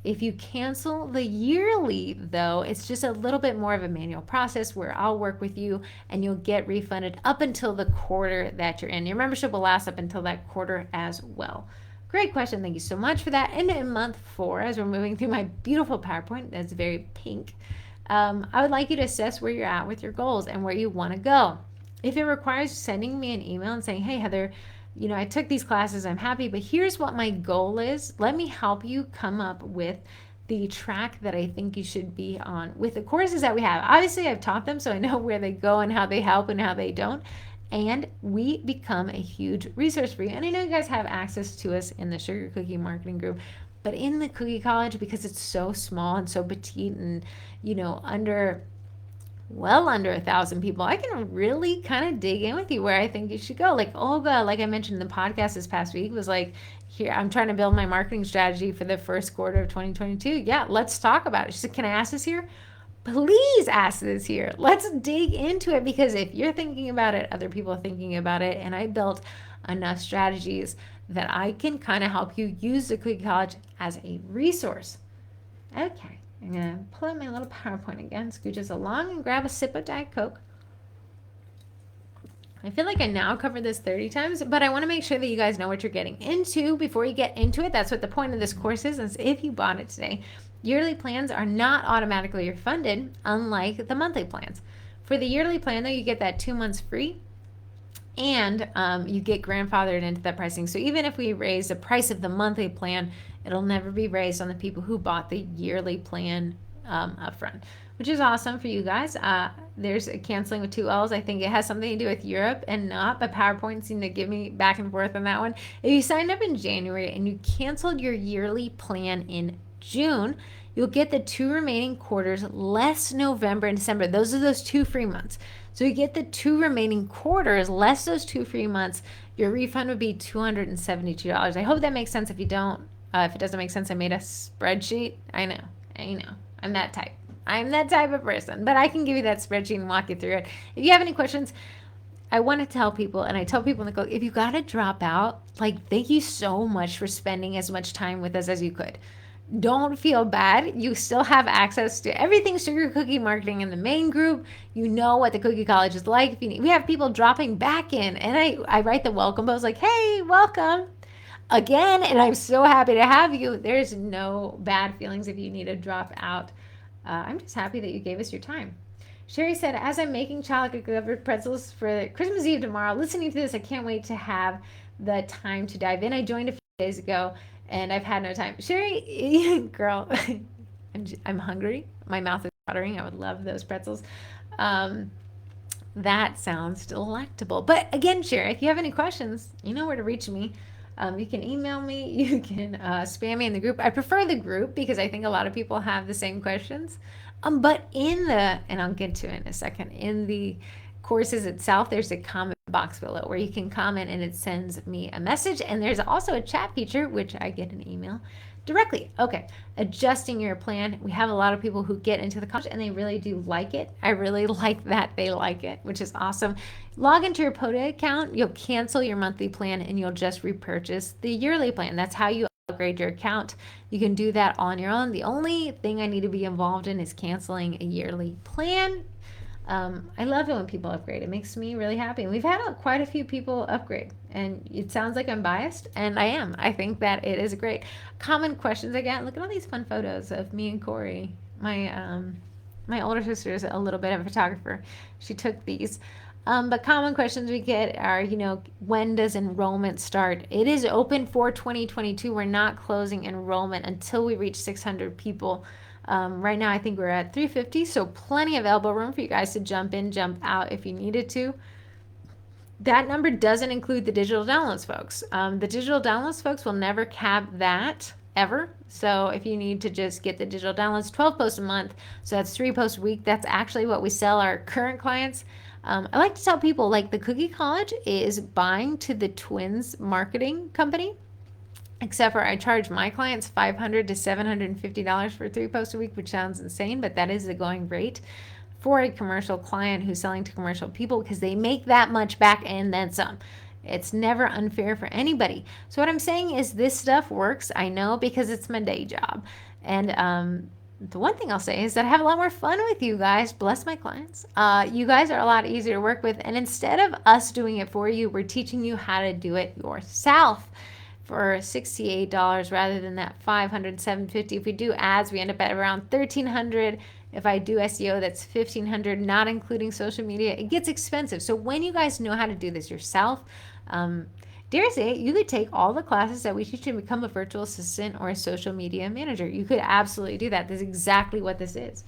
If you cancel the yearly, though, it's just a little bit more of a manual process where I'll work with you and you'll get refunded up until the quarter that you're in. Your membership will last up until that quarter as well. Great question. Thank you so much for that. And in month 4, as we're moving through my beautiful PowerPoint, that's very pink, I would like you to assess where you're at with your goals and where you want to go. If it requires sending me an email and saying, hey, Heather, I took these classes, I'm happy, but here's what my goal is. Let me help you come up with the track that I think you should be on with the courses that we have. Obviously, I've taught them, so I know where they go and how they help and how they don't. And we become a huge resource for you. And I know you guys have access to us in the Sugar Cookie Marketing Group, but in the Cookie College, because it's so small and so petite and, under 1,000 people, I can really kind of dig in with you where I think you should go. Like Olga, like I mentioned in the podcast this past week, was like, here, I'm trying to build my marketing strategy for the first quarter of 2022. Yeah, let's talk about it. She said, can I ask this here? Please ask this here. Let's dig into it, because if you're thinking about it, other people are thinking about it. And I built enough strategies that I can kind of help you use the Cookie College as a resource. Okay, I'm going to pull up my little PowerPoint again, scooches along and grab a sip of Diet Coke. I feel like I now covered this 30 times, but I want to make sure that you guys know what you're getting into before you get into it. That's what the point of this course is if you bought it today. Yearly plans are not automatically refunded, unlike the monthly plans. For the yearly plan, though, you get that 2 months free, and you get grandfathered into that pricing. So even if we raise the price of the monthly plan, it'll never be raised on the people who bought the yearly plan upfront, which is awesome for you guys. There's a canceling with 2 L's. I think it has something to do with Europe and not, but PowerPoint seemed to give me back and forth on that one. If you signed up in January and you canceled your yearly plan in June, you'll get the 2 remaining quarters less November and December. Those are those 2 free months. So you get the 2 remaining quarters less those 2 free months. Your refund would be $272. I hope that makes sense. If you don't, if it doesn't make sense, I made a spreadsheet. I know. I'm that type. I'm that type of person, but I can give you that spreadsheet and walk you through it. If you have any questions, I want to tell people, and I tell people in the if you got to drop out, thank you so much for spending as much time with us as you could. Don't feel bad. You still have access to everything Sugar Cookie Marketing in the main group. You know what the Cookie College is like. We have people dropping back in, and I write the welcome post like, hey, welcome again, and I'm so happy to have you. There's no bad feelings if you need to drop out. I'm just happy that you gave us your time. Sherry said, as I'm making chocolate covered pretzels for Christmas Eve tomorrow, listening to this, I can't wait to have the time to dive in. I joined a few days ago, and I've had no time. Sherry, girl, I'm hungry. My mouth is watering. I would love those pretzels. That sounds delectable. But again, Sherry, if you have any questions, you know where to reach me. You can email me. You can spam me in the group. I prefer the group because I think a lot of people have the same questions. But and I'll get to it in a second, in the courses itself, there's a comment box below where you can comment and it sends me a message. And there's also a chat feature, which I get an email directly. Okay, adjusting your plan. We have a lot of people who get into the college and they really do like it. I really like that they like it, which is awesome. Log into your POTA account. You'll cancel your monthly plan and you'll just repurchase the yearly plan. That's how you upgrade your account. You can do that on your own. The only thing I need to be involved in is canceling a yearly plan. I love it when people upgrade. It makes me really happy. And we've had quite a few people upgrade. And it sounds like I'm biased, and I am. I think that it is great. Common questions I get. Look at all these fun photos of me and Corrie. My older sister is a little bit of a photographer. She took these. But common questions we get are, when does enrollment start? It is open for 2022. We're not closing enrollment until we reach 600 people. Right now, I think we're at 350, so plenty of elbow room for you guys to jump in, jump out if you needed to. That number doesn't include the digital downloads, folks. The digital downloads, folks, will never cap that ever. So if you need to just get the digital downloads, 12 posts a month, so that's 3 posts a week. That's actually what we sell our current clients. I like to tell people, the Cookie College is buying to the twins marketing company. Except for I charge my clients $500 to $750 for 3 posts a week, which sounds insane, but that is the going rate for a commercial client who's selling to commercial people because they make that much back and then some. It's never unfair for anybody. So what I'm saying is this stuff works. I know because it's my day job. And the one thing I'll say is that I have a lot more fun with you guys. Bless my clients. You guys are a lot easier to work with. And instead of us doing it for you, we're teaching you how to do it yourself for $68 rather than that $500, $750. If we do ads, we end up at around $1,300. If I do SEO, that's $1,500, not including social media. It gets expensive. So when you guys know how to do this yourself, dare say you could take all the classes that we teach to become a virtual assistant or a social media manager. You could absolutely do that. This is exactly what this is.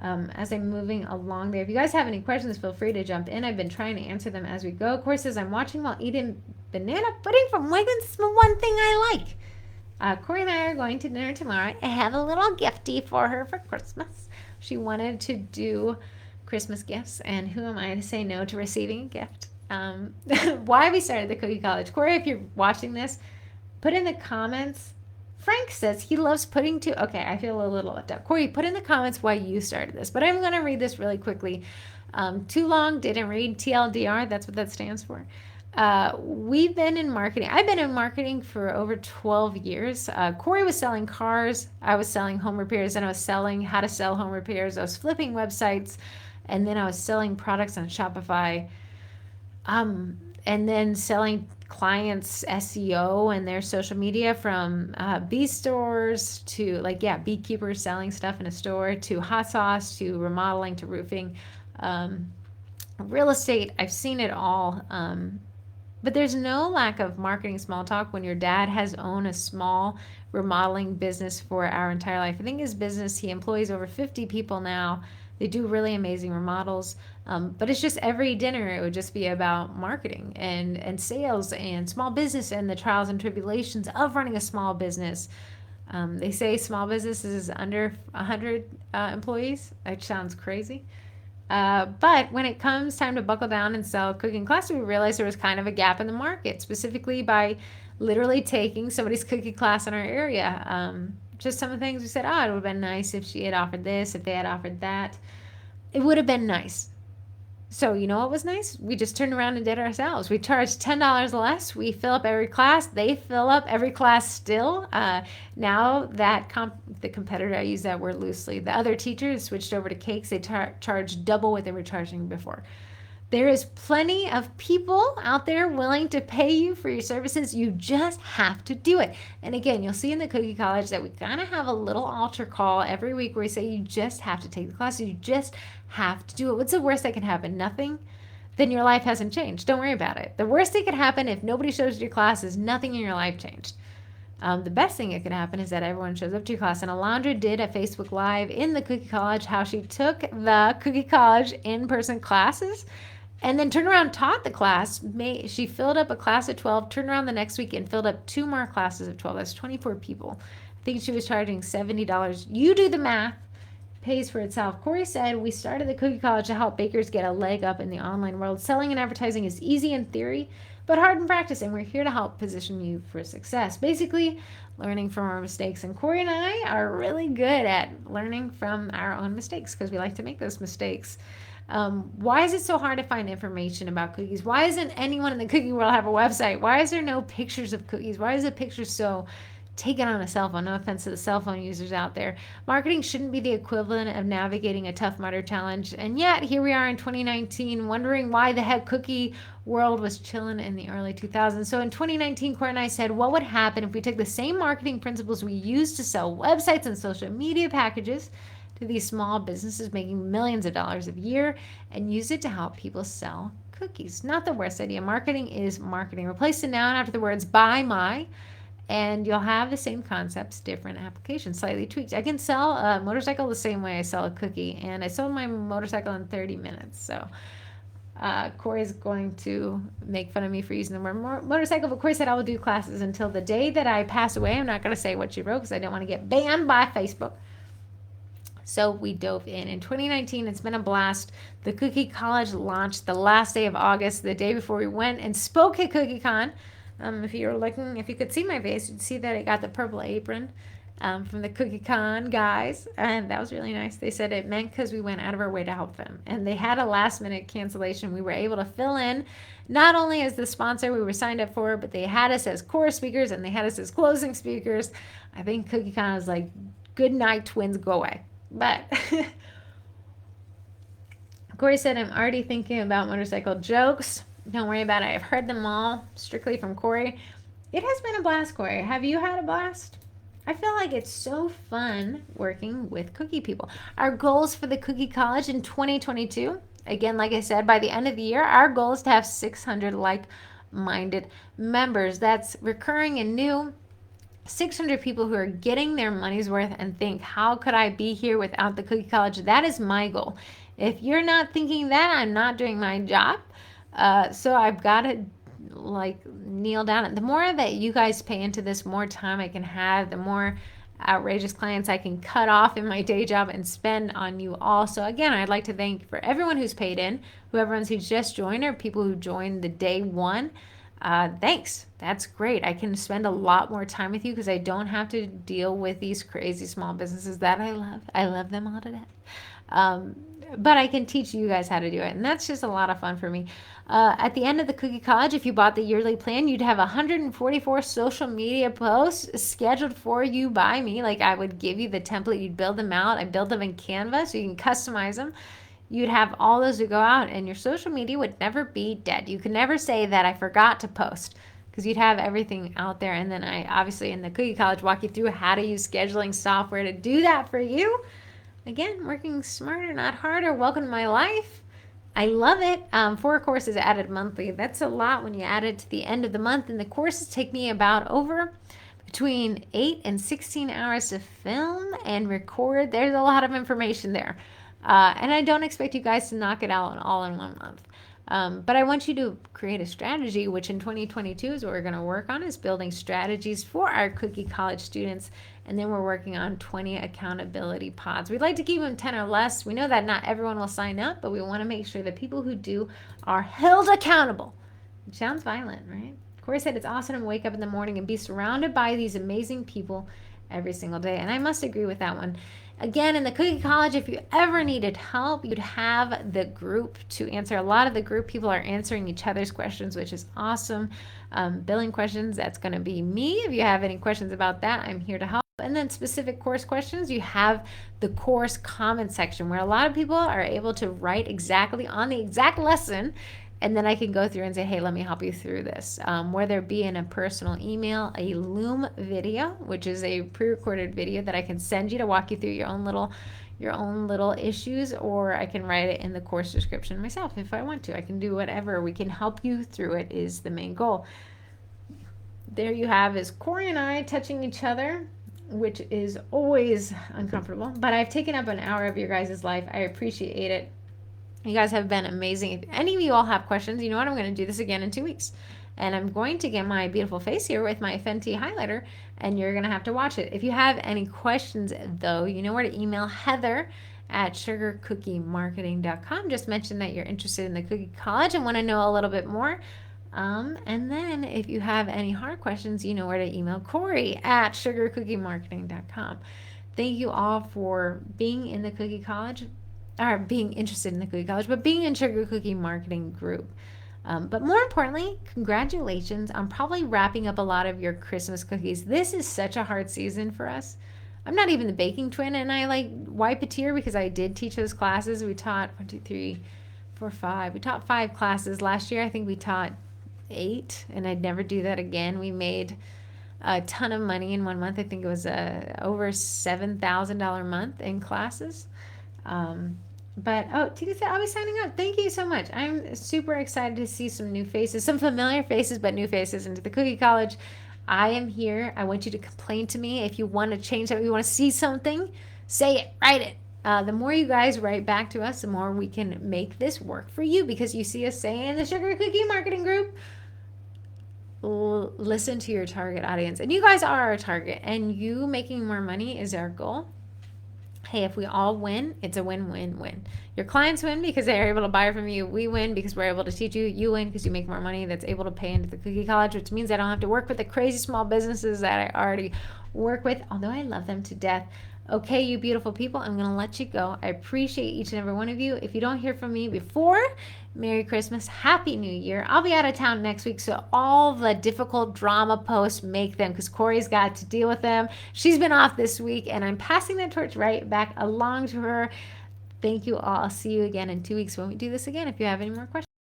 As I'm moving along there, if you guys have any questions, feel free to jump in. I've been trying to answer them as we go. Corrie says, I'm watching while eating banana pudding from Wiggins. It's the one thing I like. Corrie and I are going to dinner tomorrow. I have a little gifty for her for Christmas. She wanted to do Christmas gifts, and who am I to say no to receiving a gift? Why we started the Cookie College. Corrie, if you're watching this, put in the comments. Frank says he loves pudding too. Okay, I feel a little left out. Corrie, put in the comments why you started this. But I'm going to read this really quickly. Too long, didn't read. TLDR, that's what that stands for. We've been in marketing. I've been in marketing for over 12 years. Corrie was selling cars. I was selling home repairs, and I was selling how to sell home repairs. I was flipping websites, and then I was selling products on Shopify. And then selling clients SEO and their social media from bee stores to beekeepers selling stuff in a store to hot sauce to remodeling to roofing, real estate. I've seen it all. But there's no lack of marketing small talk when your dad has owned a small remodeling business for our entire life. I think his business, he employs over 50 people now. They do really amazing remodels. But it's just every dinner, it would just be about marketing and sales and small business and the trials and tribulations of running a small business. They say small business is under 100 employees, which sounds crazy. But when it comes time to buckle down and sell cooking class, we realized there was kind of a gap in the market, specifically by literally taking somebody's cookie class in our area. Just some of the things we said, it would have been nice if she had offered this, if they had offered that. It would have been nice. So you know what was nice? We just turned around and did it ourselves. We charged $10 less. We fill up every class. They fill up every class still. Now that the competitor, I use that word loosely, the other teachers switched over to cakes. They charge double what they were charging before. There is plenty of people out there willing to pay you for your services. You just have to do it. And again, you'll see in the Cookie College that we kind of have a little altar call every week where we say you just have to take the class. You just have to do it. What's the worst that can happen? Nothing? Then your life hasn't changed. Don't worry about it. The worst that could happen if nobody shows your class is nothing in your life changed. The best thing that could happen is that everyone shows up to your class. And Alondra did a Facebook Live in the Cookie College how she took the Cookie College in-person classes and then turned around, taught the class. She filled up a class of 12, turned around the next week and filled up 2 more classes of 12. That's 24 people. I think she was charging $70. You do the math. Pays for itself. Corrie said, we started the Cookie College to help bakers get a leg up in the online world. Selling and advertising is easy in theory, but hard in practice, and we're here to help position you for success. Basically, learning from our mistakes. And Corrie and I are really good at learning from our own mistakes because we like to make those mistakes. Why is it so hard to find information about cookies? Why doesn't anyone in the cookie world have a website? Why is there no pictures of cookies? Why is the picture so taken on a cell phone? No offense to the cell phone users out there. Marketing shouldn't be the equivalent of navigating a Tough Mudder challenge. And yet, here we are in 2019 wondering why the heck cookie world was chilling in the early 2000s. So in 2019, Corrie and I said, what would happen if we took the same marketing principles we use to sell websites and social media packages to these small businesses making millions of dollars a year and use it to help people sell cookies? Not the worst idea. Marketing is marketing. Replace the noun after the words by my, and you'll have the same concepts, different applications, slightly tweaked. I can sell a motorcycle the same way I sell a cookie, and I sold my motorcycle in 30 minutes. So Corey's going to make fun of me for using the word motorcycle, but Corrie said I will do classes until the day that I pass away. I'm not going to say what she wrote because I don't want to get banned by Facebook. So we dove in 2019. It's been a blast. The Cookie College launched the last day of August, the day before we went and spoke at CookieCon. If you could see my face, you'd see that I got the purple apron. from the Cookie Con guys, and that was really nice. They said it meant because we went out of our way to help them, and they had a last minute cancellation. We were able to fill in, not only as the sponsor we were signed up for, but they had us as core speakers and they had us as closing speakers. I think Cookie Con was like, good night, twins, go away. But Corrie said, I'm already thinking about motorcycle jokes. Don't worry about it. I've heard them all strictly from Corrie. It has been a blast, Corrie. Have you had a blast? I feel like it's so fun working with cookie people. Our goals for the Cookie College in 2022, again, like I said, by the end of the year, our goal is to have 600 like-minded members. That's recurring and new. 600 people who are getting their money's worth and think, how could I be here without the Cookie College? That is my goal. If you're not thinking that, I'm not doing my job. So I've got to like kneel down. The more that you guys pay into this, more time I can have, the more outrageous clients I can cut off in my day job and spend on you all. So again, I'd like to thank for everyone who's paid in, whoever who's just joined or people who joined the day one. Thanks. That's great. I can spend a lot more time with you because I don't have to deal with these crazy small businesses that I love. I love them all to death. But I can teach you guys how to do it. And that's just a lot of fun for me. At the end of the Cookie College, if you bought the yearly plan, you'd have 144 social media posts scheduled for you by me. Like I would give you the template, you'd build them out. I build them in Canva so you can customize them. You'd have all those to go out and your social media would never be dead. You could never say that I forgot to post because you'd have everything out there. And then I obviously in the Cookie College walk you through how to use scheduling software to do that for you. Again, working smarter, not harder. Welcome to my life. I love it. 4 courses added monthly. That's a lot when you add it to the end of the month. And the courses take me about between 8 and 16 hours to film and record. There's a lot of information there. And I don't expect you guys to knock it out all in 1 month. But I want you to create a strategy, which in 2022 is what we're going to work on, is building strategies for our Cookie College students. And then we're working on 20 accountability pods. We'd like to keep them 10 or less. We know that not everyone will sign up, but we want to make sure that people who do are held accountable. It sounds violent, right? Corrie said it's awesome to wake up in the morning and be surrounded by these amazing people every single day. And I must agree with that one. Again, in the Cookie College, if you ever needed help, you'd have the group to answer. A lot of the group people are answering each other's questions, which is awesome. Billing questions, that's going to be me. If you have any questions about that, I'm here to help. And then specific course questions, you have the course comment section where a lot of people are able to write exactly on the exact lesson. And then I can go through and say, hey, let me help you through this. Whether it be in a personal email, a Loom video, which is a pre-recorded video that I can send you to walk you through your own little issues, or I can write it in the course description myself if I want to. I can do whatever. We can help you through it is the main goal. There you have is Corrie and I touching each other, which is always uncomfortable. But I've taken up an hour of your guys' life. I appreciate it. You guys have been amazing. If any of you all have questions, you know what? I'm going to do this again in 2 weeks. And I'm going to get my beautiful face here with my Fenty highlighter, and you're going to have to watch it. If you have any questions, though, you know where to email heather@sugarcookiemarketing.com. Just mention that you're interested in the Cookie College and want to know a little bit more. And then if you have any hard questions, you know where to email Corrie@sugarcookiemarketing.com. Thank you all for being in the Cookie College. Or being interested in the Cookie College, but being in Sugar Cookie Marketing Group. But more importantly, congratulations on probably wrapping up a lot of your Christmas cookies. This is such a hard season for us. I'm not even the baking twin, and I like wipe a tear because I did teach those classes. We taught 1, 2, 3, 4, 5. We taught 5 classes. Last year, I think we taught 8, and I'd never do that again. We made a ton of money in 1 month. I think it was over $7,000 month in classes. But Tika said I'll be signing up. Thank you so much. I'm super excited to see some new faces, some familiar faces, but new faces into the Cookie College. I am here. I want you to complain to me. If you want to change something, you want to see something, say it, write it. The more you guys write back to us, the more we can make this work for you, because you see us saying in the Sugar Cookie Marketing Group, listen to your target audience. And you guys are our target, and you making more money is our goal. Hey, if we all win, it's a win-win-win. Your clients win because they're able to buy from you. We win because we're able to teach you. You win because you make more money that's able to pay into the Cookie College, which means I don't have to work with the crazy small businesses that I already work with, although I love them to death. Okay, you beautiful people, I'm going to let you go. I appreciate each and every one of you. If you don't hear from me before, Merry Christmas, Happy New Year. I'll be out of town next week, so all the difficult drama posts, make them, because Corrie's got to deal with them. She's been off this week, and I'm passing that torch right back along to her. Thank you all. I'll see you again in 2 weeks when we do this again if you have any more questions.